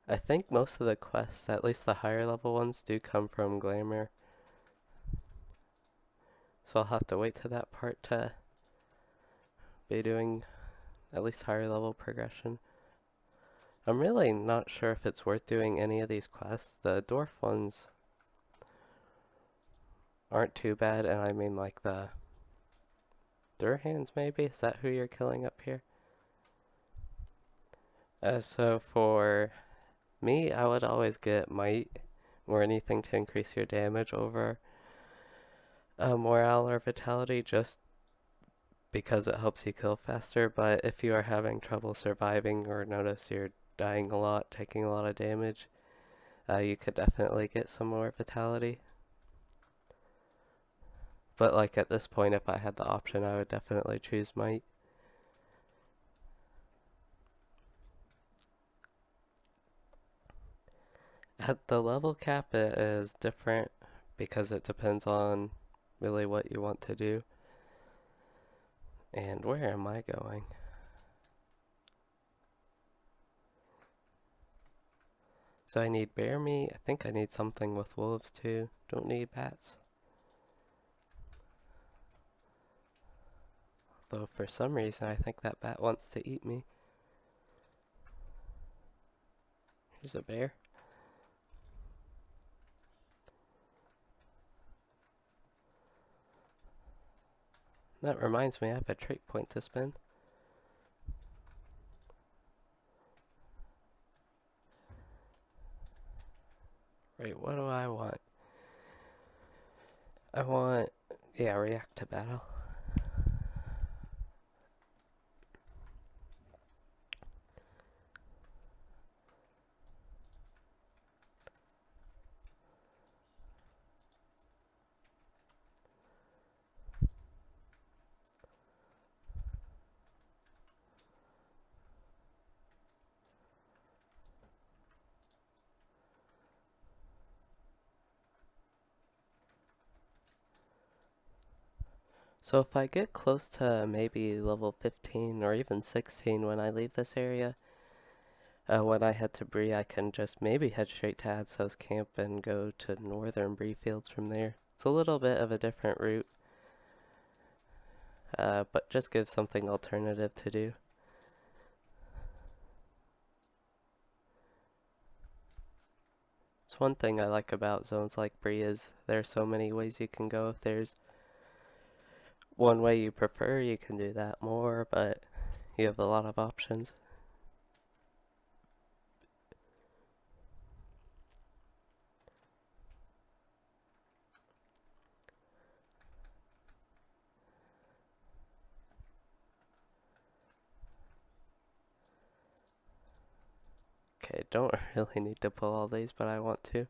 I think most of the quests, at least the higher level ones, do come from Glamour. So I'll have to wait to that part to be doing at least higher level progression. I'm really not sure if it's worth doing any of these quests. The dwarf ones aren't too bad, and I mean like the Durhans maybe? Is that who you're killing up here? So for me, I would always get might or anything to increase your damage over morale or vitality, just because it helps you kill faster. But if you are having trouble surviving or notice you're dying a lot, taking a lot of damage, you could definitely get some more vitality. But like at this point, if I had the option, I would definitely choose might. At the level cap, it is different because it depends on really what you want to do. And where am I going? So I need bear meat. I think I need something with wolves too. Don't need bats. Though for some reason I think that bat wants to eat me. Here's a bear. That reminds me, I have a trait point to spend. Right, what do I want? I want, yeah, react to battle. So if I get close to maybe level 15 or even 16 when I leave this area, when I head to Bree, I can just maybe head straight to Adso's camp and go to northern Bree fields from there. It's a little bit of a different route, but just gives something alternative to do. It's one thing I like about zones like Bree is there's so many ways you can go. If there's one way you prefer, you can do that more, but you have a lot of options. Okay, don't really need to pull all these, but I want to.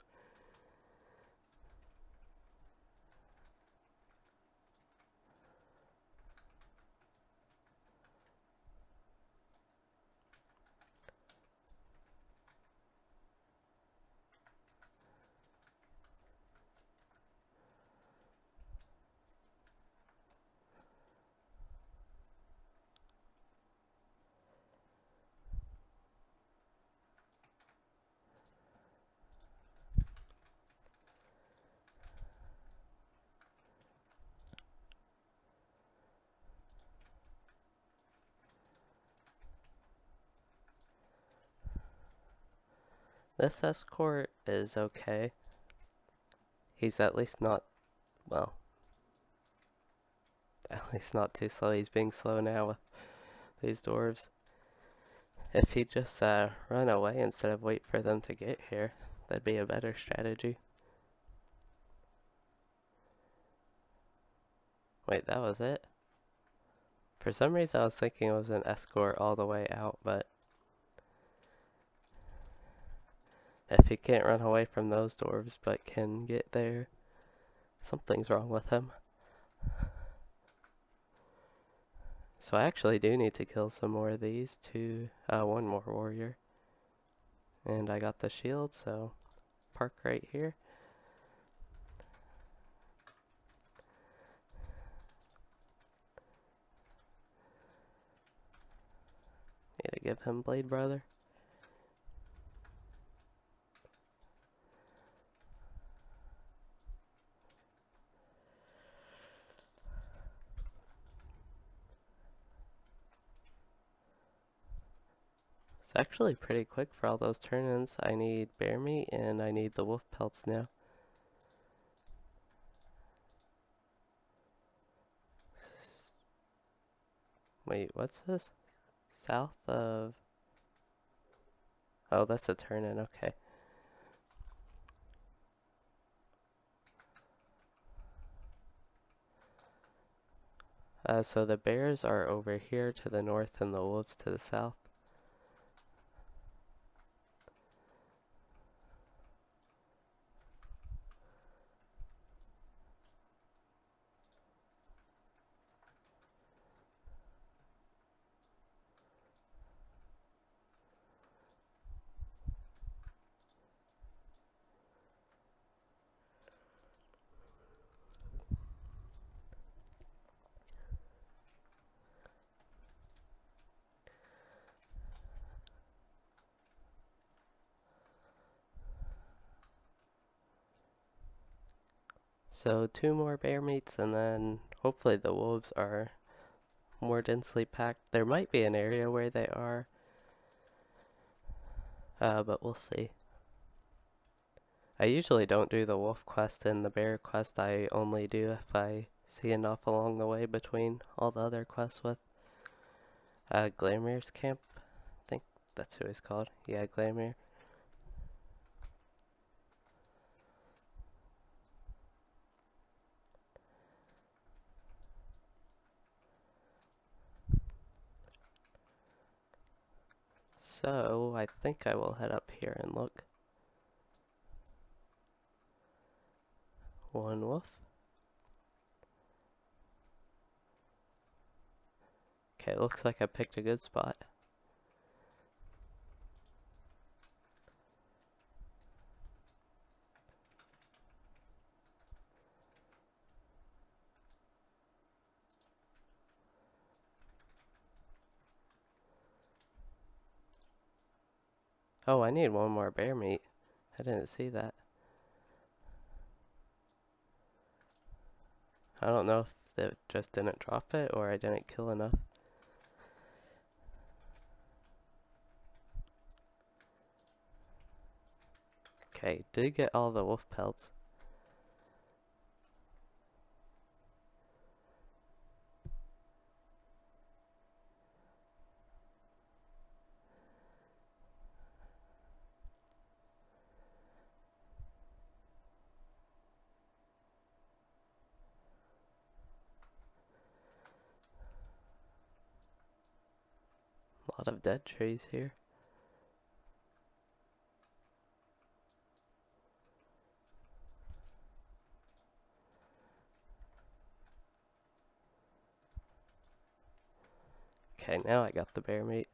This escort is okay. he's at least not, well, at least not too slow. He's being slow now with these dwarves. If he just run away instead of wait for them to get here, that'd be a better strategy. Wait, that was it? For some reason I was thinking it was an escort all the way out, but if he can't run away from those dwarves but can get there, something's wrong with him. So I actually do need to kill some more of these one more warrior. And I got the shield, so park right here. Need to give him Blade Brother. It's actually pretty quick for all those turn-ins. I need bear meat and I need the wolf pelts now. Wait, what's this? South of... Oh, that's a turn-in, okay. So the bears are over here to the north and the wolves to the south. So 2 more bear meats and then hopefully the wolves are more densely packed. There might be an area where they are, but we'll see. I usually don't do the wolf quest and the bear quest. I only do if I see enough along the way between all the other quests with Glamir's camp. I think that's who he's called. Yeah, Glamir. So I think I will head up here and look. One wolf. Okay, looks like I picked a good spot. Oh, I need one more bear meat. I didn't see that. I don't know if they just didn't drop it or I didn't kill enough. Okay, did get all the wolf pelts. A lot of dead trees here. Okay, now I got the bear meat.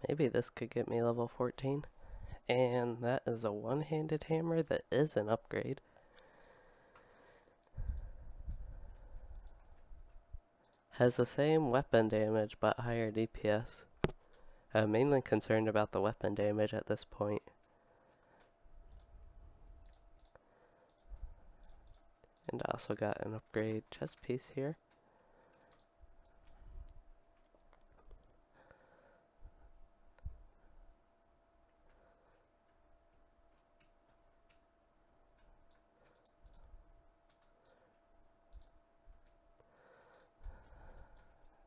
Maybe this could get me level 14. And that is a one-handed hammer that is an upgrade. Has the same weapon damage but higher DPS. I'm mainly concerned about the weapon damage at this point. And I also got an upgrade chest piece here.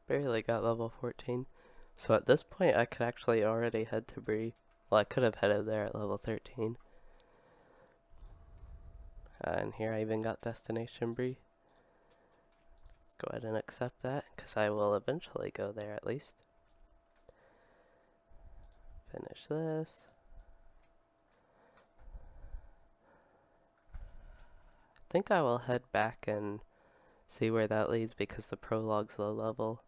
Barely got level 14. So at this point I could actually already head to Bree. Well, I could have headed there at level 13. And here I even got Destination Bree. Go ahead and accept that, because I will eventually go there at least. Finish this. I think I will head back and see where that leads, because the prologue's low level.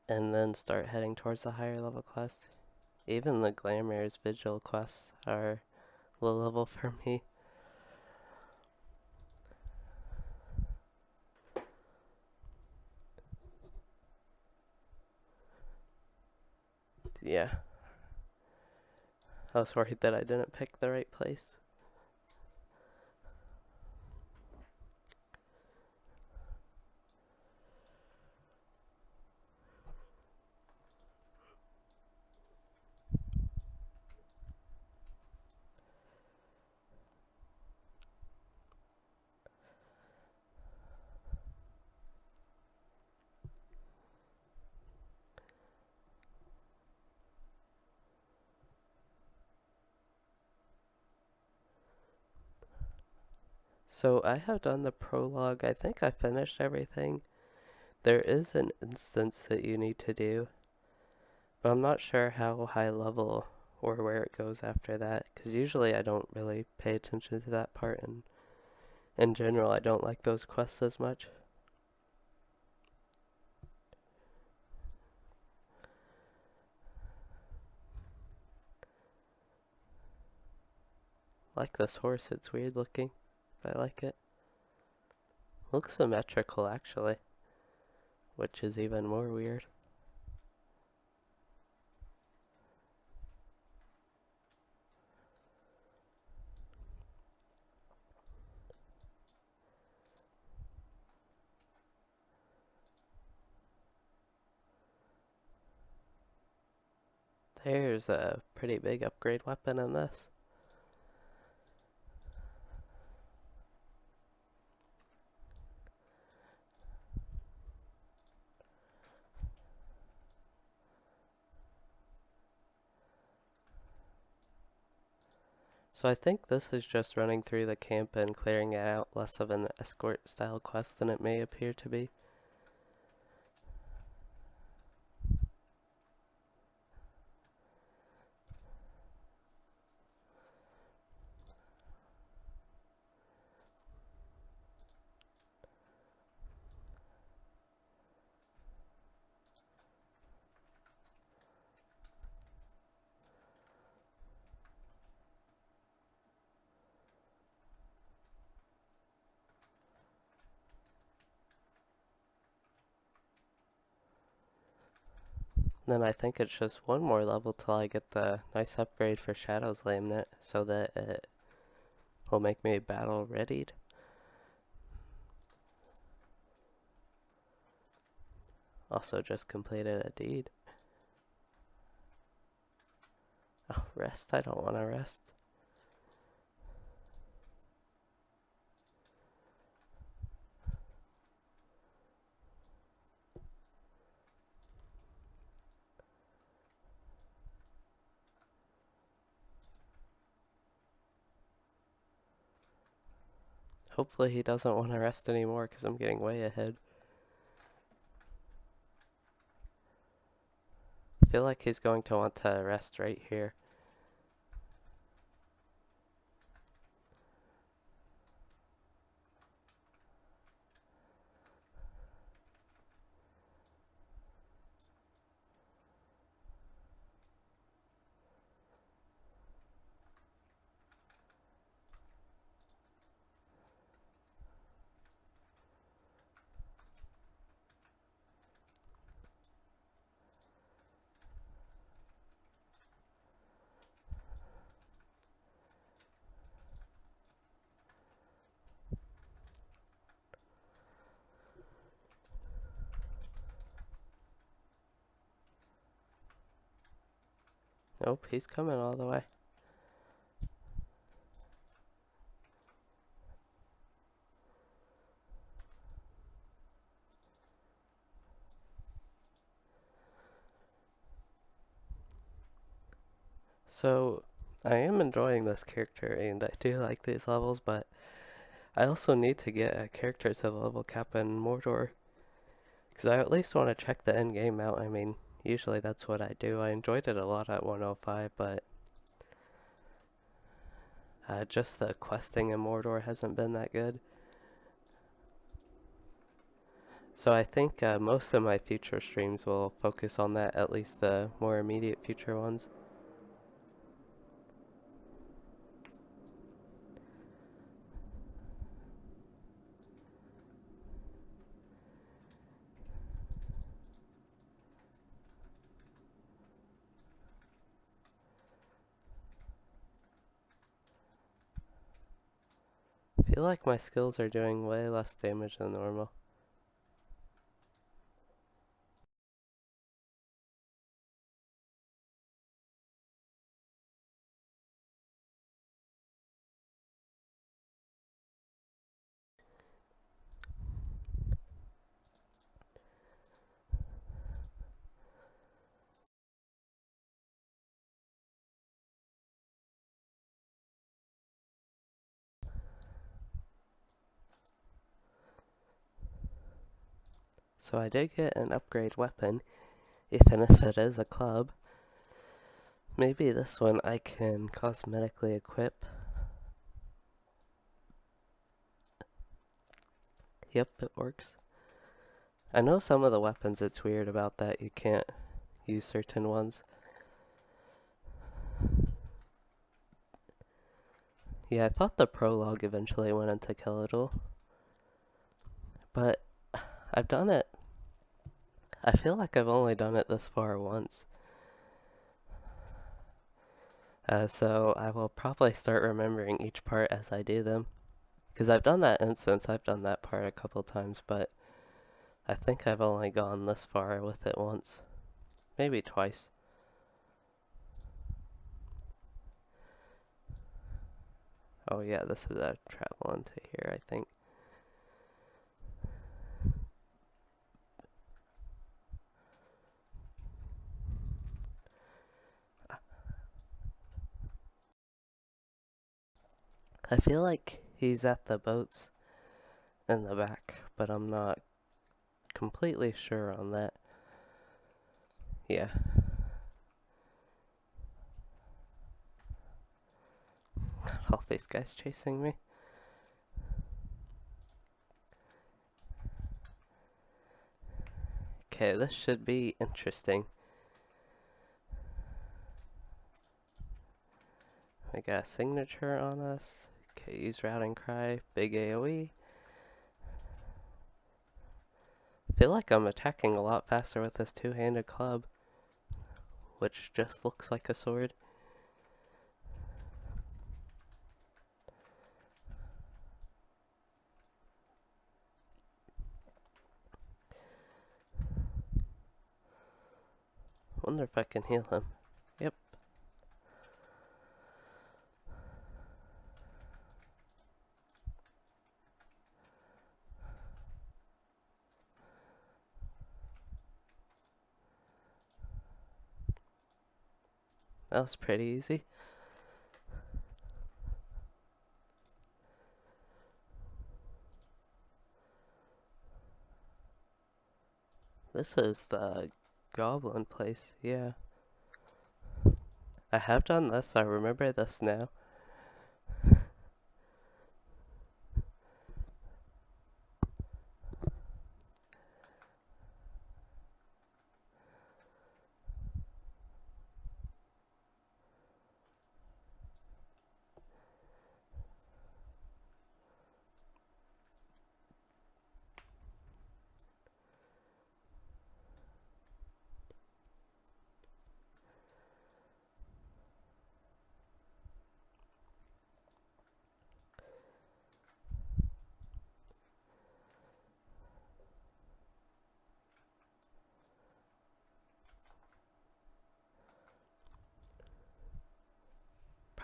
And then start heading towards the higher level quests. Even the Glamour's Vigil quests are low level for me. Yeah. I was worried that I didn't pick the right place. So I have done the prologue. I think I finished everything. There is an instance that you need to do, but I'm not sure how high level or where it goes after that, because usually I don't really pay attention to that part, and in general I don't like those quests as much. Like this horse, it's weird looking, but I like it. Looks symmetrical actually, which is even more weird. There's a pretty big upgrade weapon in this. So I think this is just running through the camp and clearing it out, less of an escort style quest than it may appear to be. Then I think it's just one more level till I get the nice upgrade for Shadow's Laminate, so that it will make me battle readied. Also just completed a deed. Oh, rest? I don't want to rest. Hopefully he doesn't want to rest anymore, because I'm getting way ahead. I feel like he's going to want to rest right here. Nope, he's coming all the way. So, I am enjoying this character and I do like these levels, but I also need to get a character to the level cap in Mordor. Because I at least want to check the end game out. I mean, usually that's what I do. I enjoyed it a lot at 105, but just the questing in Mordor hasn't been that good. So I think most of my future streams will focus on that, at least the more immediate future ones. I feel like my skills are doing way less damage than normal. So I did get an upgrade weapon, even if it is a club. Maybe this one I can cosmetically equip. Yep, it works. I know some of the weapons it's weird about that you can't use certain ones. Yeah, I thought the prologue eventually went into Kill but I've done it. I feel like I've only done it this far once. So I will probably start remembering each part as I do them. Because I've done that instance, I've done that part a couple times, but I think I've only gone this far with it once. Maybe twice. Oh yeah, this is a travel into here, I think. I feel like he's at the boats in the back, but I'm not completely sure on that. Yeah. Got all these guys chasing me. Okay, this should be interesting. We got a signature on us. Okay, use routing cry, big AoE. Feel like I'm attacking a lot faster with this two-handed club, which just looks like a sword. Wonder if I can heal him. Yep. That was pretty easy. This is the goblin place, yeah. I have done this, I remember this now.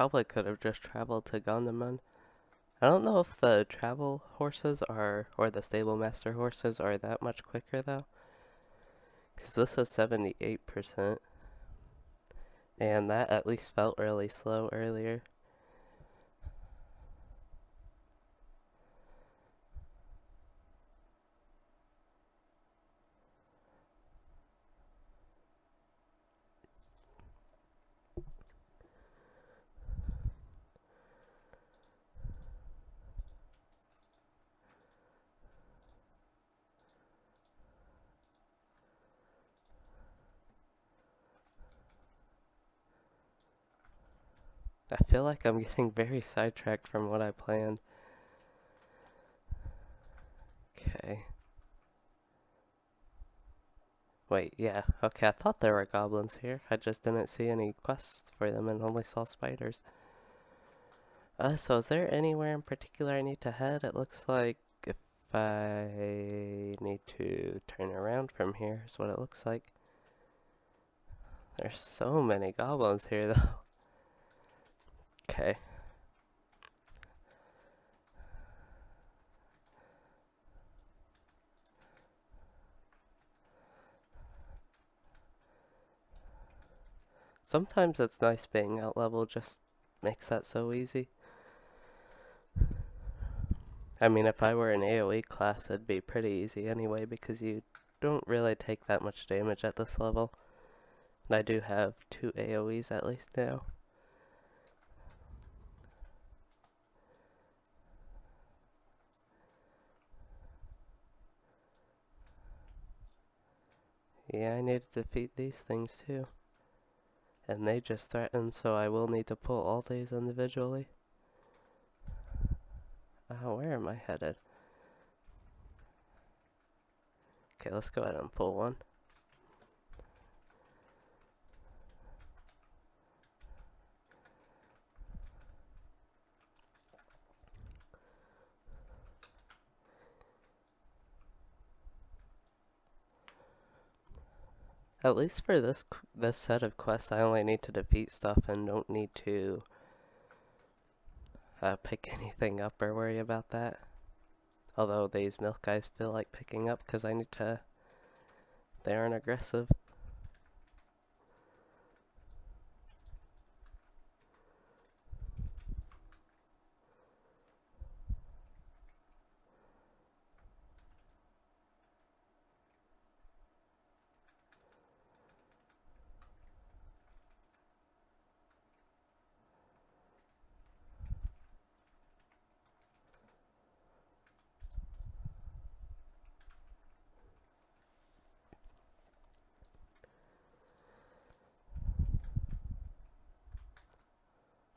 probably could have just traveled to Gondaman. I don't know if the travel horses are, or the stable master horses are that much quicker though. Because this is 78%. And that at least felt really slow earlier. I feel like I'm getting very sidetracked from what I planned. Okay. Wait, yeah. Okay, I thought there were goblins here. I just didn't see any quests for them and only saw spiders. So is there anywhere in particular I need to head? It looks like if I need to turn around from here is what it looks like. There's so many goblins here though. Okay. Sometimes it's nice being out level, just makes that so easy. I mean, if I were an AoE class, it'd be pretty easy anyway, because you don't really take that much damage at this level. And I do have 2 AoEs at least now. Yeah, I need to defeat these things too. And they just threaten, so I will need to pull all these individually. Where am I headed? Okay, let's go ahead and pull one. At least for this set of quests, I only need to defeat stuff and don't need to pick anything up or worry about that. Although these milk guys feel like picking up because I need to... They aren't aggressive.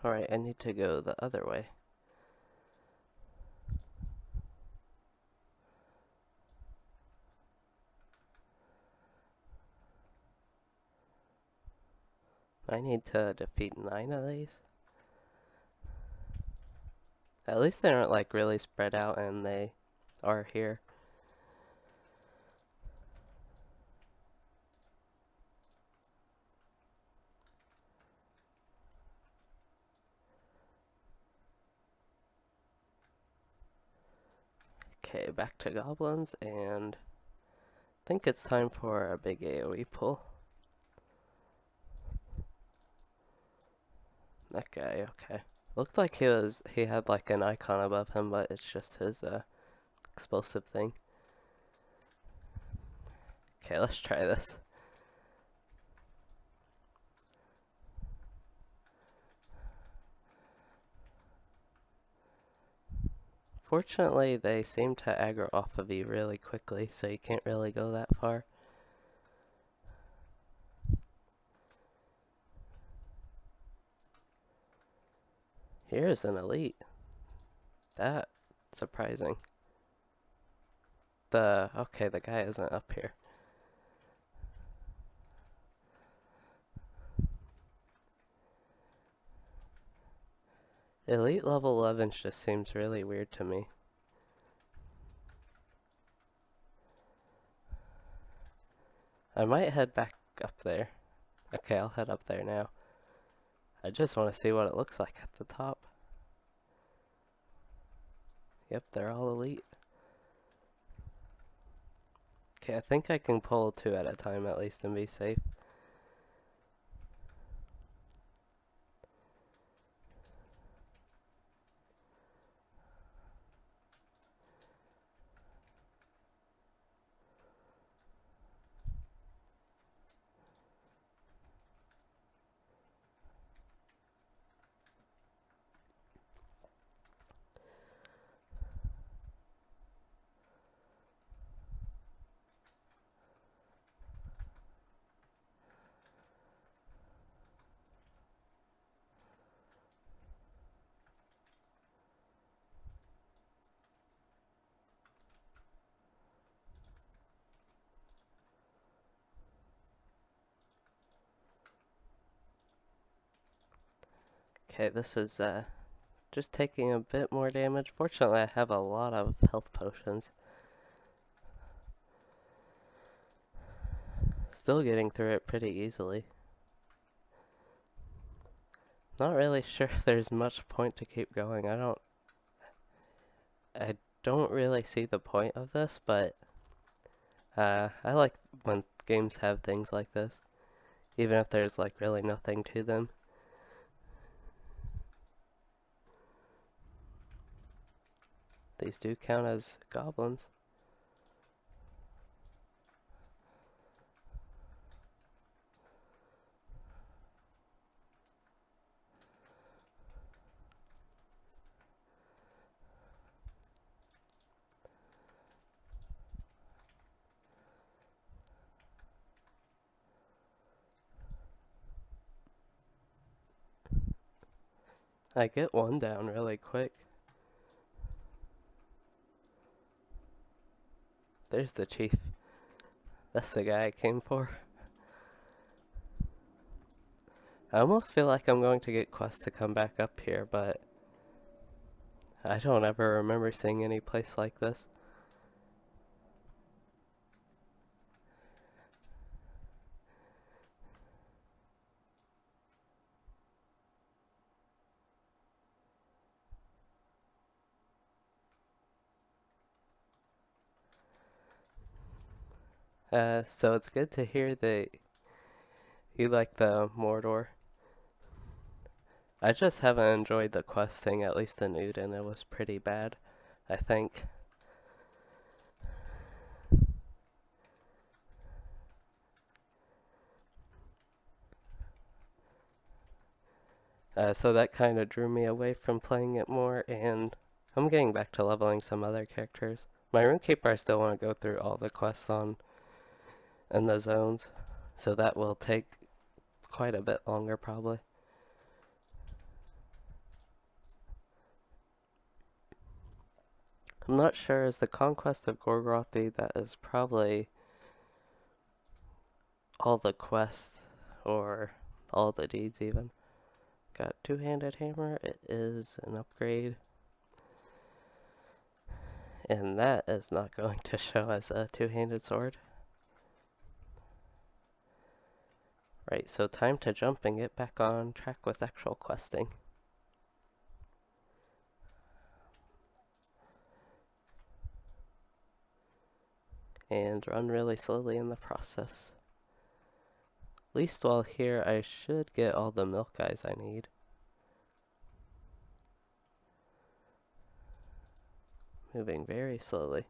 Alright, I need to go the other way. I need to defeat 9 of these. At least they aren't like really spread out and they are here. Okay, back to goblins, and I think it's time for a big AoE pull. That guy, okay. Looked like he had like an icon above him, but it's just his explosive thing. Okay, let's try this. Fortunately, they seem to aggro off of you really quickly, so you can't really go that far. Here's an elite. That's surprising. Okay, the guy isn't up here. Elite level 11 just seems really weird to me. I might head back up there. Okay, I'll head up there now. I just want to see what it looks like at the top. Yep, they're all elite. Okay, I think I can pull 2 at a time at least and be safe. Okay, this is just taking a bit more damage. Fortunately, I have a lot of health potions. Still getting through it pretty easily. Not really sure if there's much point to keep going. I don't really see the point of this, but I like when games have things like this, even if there's like really nothing to them. These do count as goblins. I get one down really quick. There's the chief. That's the guy I came for. I almost feel like I'm going to get quests to come back up here, but I don't ever remember seeing any place like this. So it's good to hear that you like the Mordor. I just haven't enjoyed the questing, at least in Uden. It was pretty bad, I think. So that kind of drew me away from playing it more, and I'm getting back to leveling some other characters. My Runekeeper, I still want to go through all the quests on in the zones, so that will take quite a bit longer probably. I'm not sure, is the Conquest of Gorgorothi, that is probably all the quests, or all the deeds even. Got two-handed hammer, it is an upgrade. And that is not going to show as a two-handed sword. Right, so time to jump and get back on track with actual questing. And run really slowly in the process. At least while here, I should get all the milk guys I need. Moving very slowly.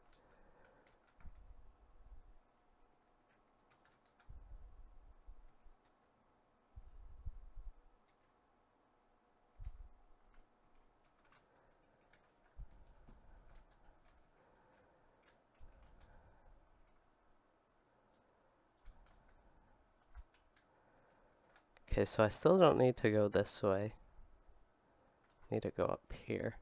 Okay, so I still don't need to go this way. Need to go up here.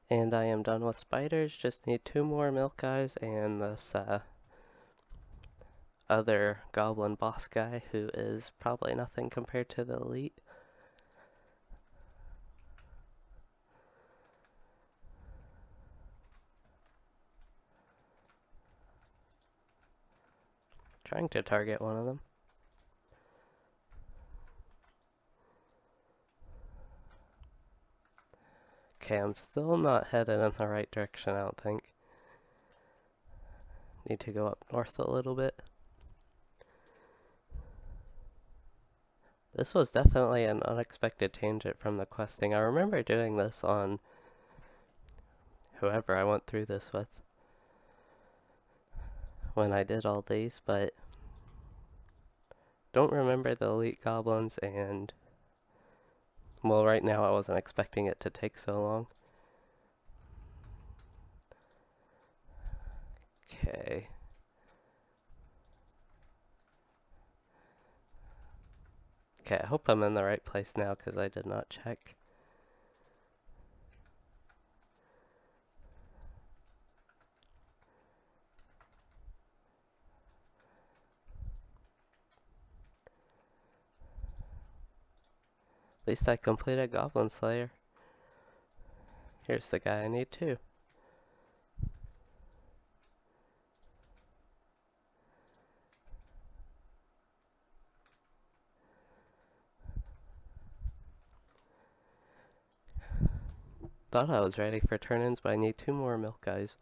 And I am done with spiders, just need 2 more milk guys and this other goblin boss guy who is probably nothing compared to the elite. Trying to target one of them. Okay, I'm still not headed in the right direction, I don't think. Need to go up north a little bit. This was definitely an unexpected tangent from the questing. I remember doing this on whoever I went through this with when I did all these, but don't remember the elite goblins, and well, right now I wasn't expecting it to take so long. Okay. Okay, I hope I'm in the right place now because I did not check. At least I completed Goblin Slayer. Here's the guy I need too. Thought I was ready for turn-ins, but I need 2 more milk guys.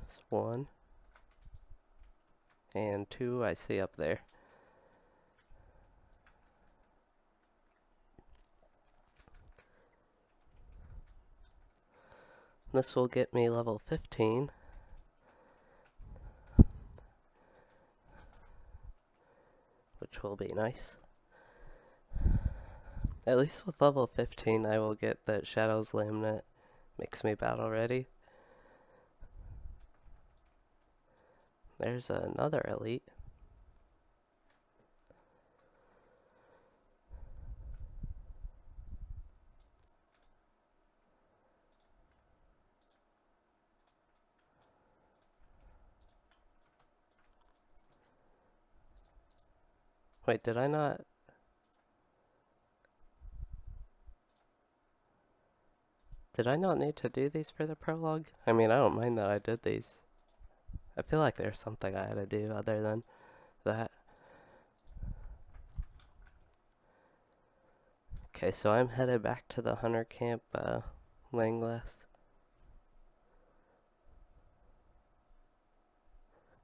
There's 1. And 2 I see up there. This will get me level 15. Which will be nice. At least with level 15 I will get that Shadow's Laminate makes me battle ready. There's another elite. Wait, did I not? Did I not need to do these for the prologue? I mean, I don't mind that I did these. I feel like there's something I had to do other than that. Okay, so I'm headed back to the hunter camp, Langless.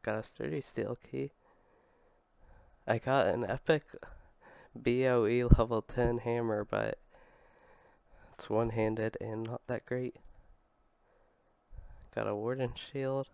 Got a sturdy steel key. I got an epic BOE level 10 hammer, but it's one-handed and not that great. Got a warden shield.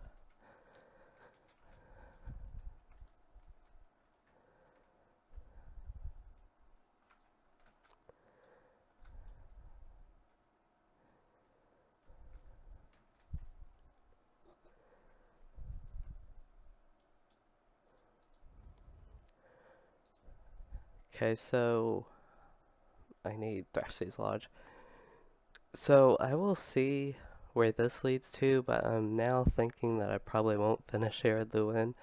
Okay, so I need Thrash's Lodge. So I will see where this leads to, but I'm now thinking that I probably won't finish Air Lewin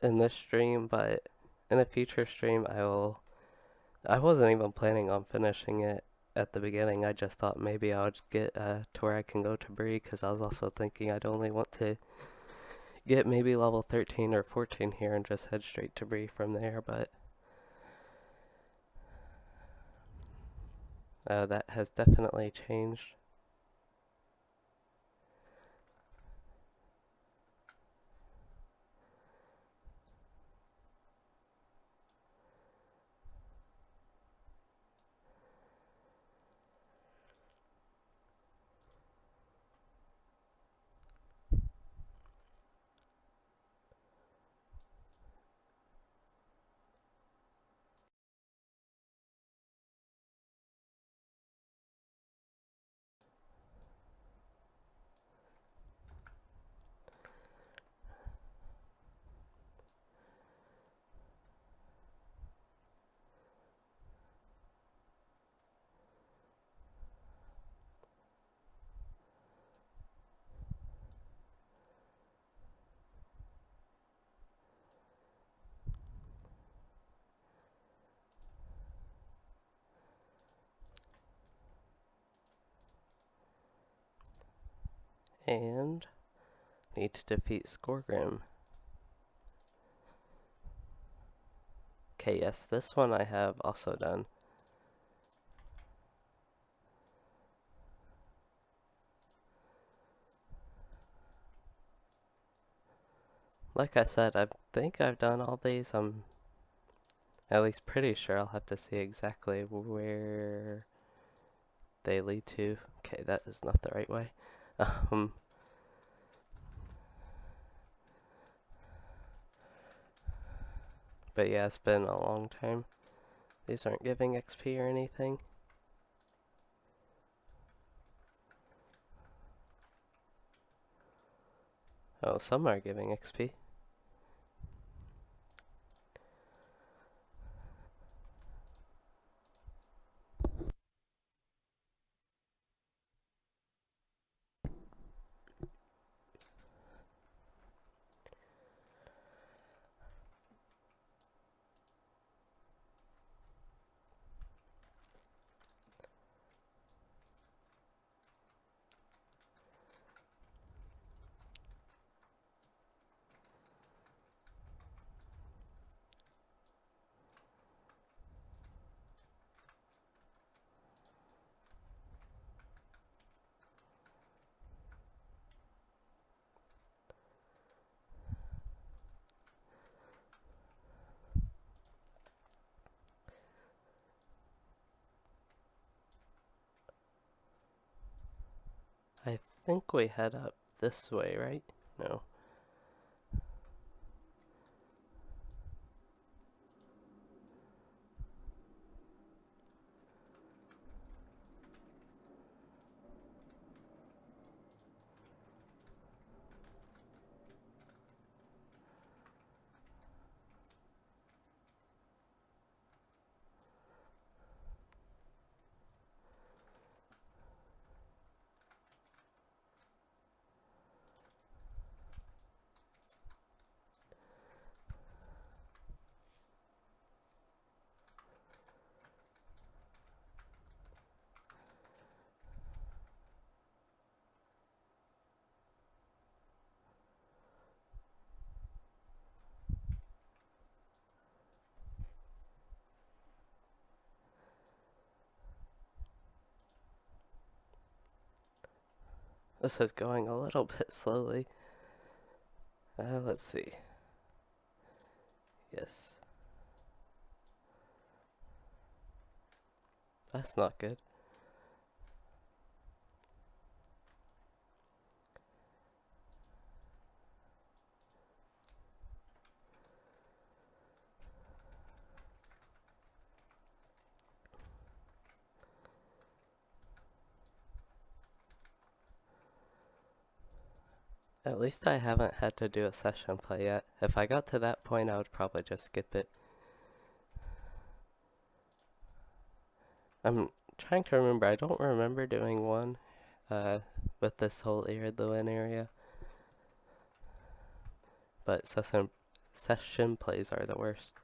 in this stream, but in a future stream I will. I wasn't even planning on finishing it at the beginning. I just thought maybe I would get to where I can go to Bree, because I was also thinking I'd only want to get maybe level 13 or 14 here and just head straight to Bree from there, but that has definitely changed. And need to defeat Skorgrim. Okay, yes, this one I have also done. Like I said, I think I've done all these. I'm at least pretty sure. I'll have to see exactly where they lead to. Okay, that is not the right way. Um, but yeah, it's been a long time. These aren't giving XP or anything. Oh, some are giving XP. I think we head up this way, right? No. This is going a little bit slowly. Let's see. Yes. That's not good. At least I haven't had to do a session play yet. If I got to that point, I would probably just skip it. I'm trying to remember. I don't remember doing one with this whole Iridluin area. But session plays are the worst.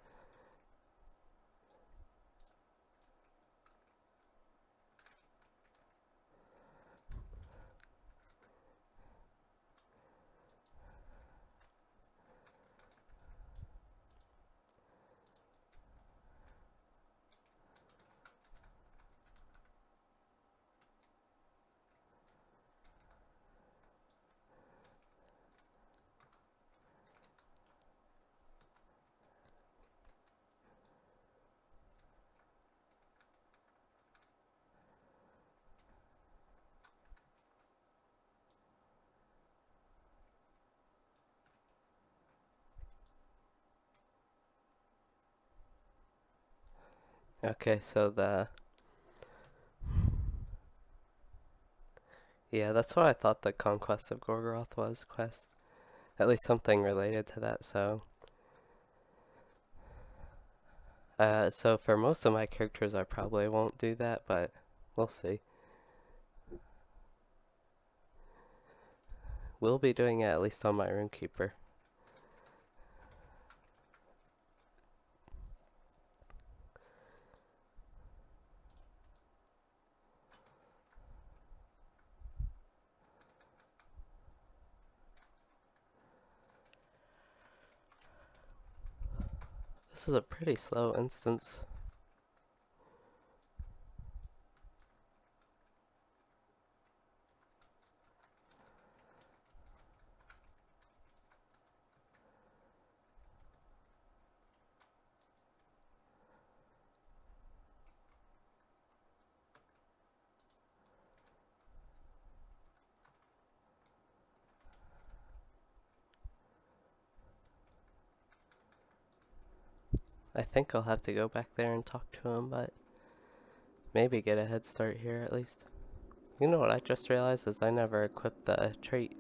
Okay, so yeah, that's what I thought the Conquest of Gorgoroth was quest. At least something related to that, so. So for most of my characters, I probably won't do that, but we'll see. We'll be doing it at least on my Runekeeper. This is a pretty slow instance. I think I'll have to go back there and talk to him, but maybe get a head start here at least. You know what I just realized is I never equipped the trait.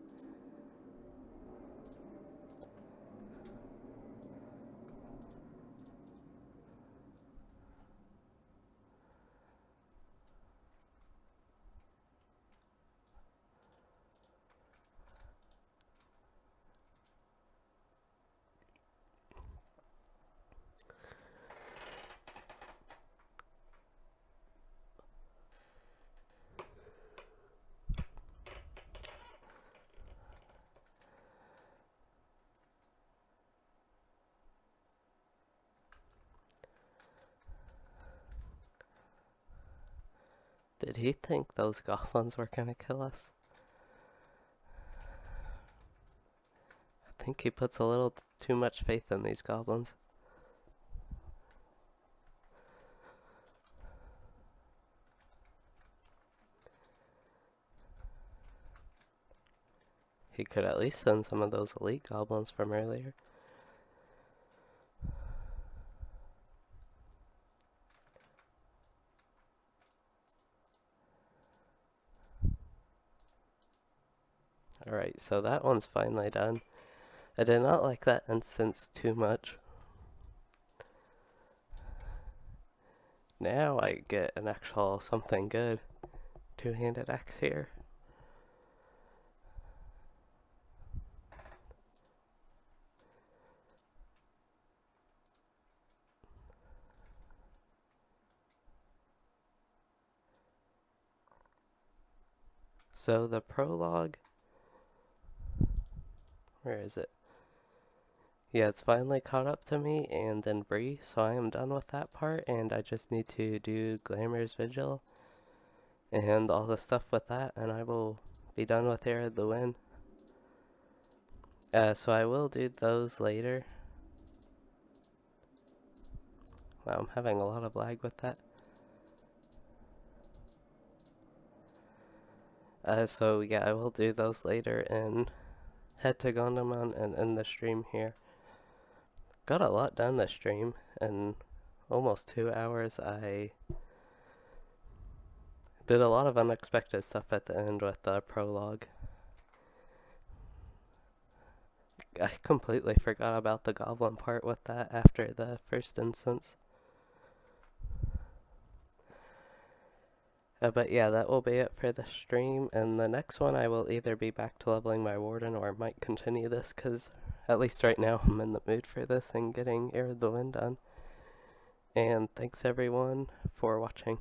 Did he think those goblins were gonna kill us? I think he puts a little too much faith in these goblins. He could at least send some of those elite goblins from earlier. Alright, so that one's finally done. I did not like that instance too much. Now I get an actual something good. Two-handed axe here. So the prologue, where is it? Yeah, it's finally caught up to me and then Bree, so I am done with that part, and I just need to do Glamour's Vigil and all the stuff with that, and I will be done with Era of the Wind. So I will do those later. Wow, I'm having a lot of lag with that. So yeah, I will do those later and head to Gondamon and end the stream here. Got a lot done this stream in almost 2 hours. I did a lot of unexpected stuff at the end with the prologue. I completely forgot about the goblin part with that after the first instance. But yeah, that will be it for the stream, and the next one I will either be back to leveling my warden or might continue this, because at least right now I'm in the mood for this and getting Air of the Wind done. And thanks everyone for watching.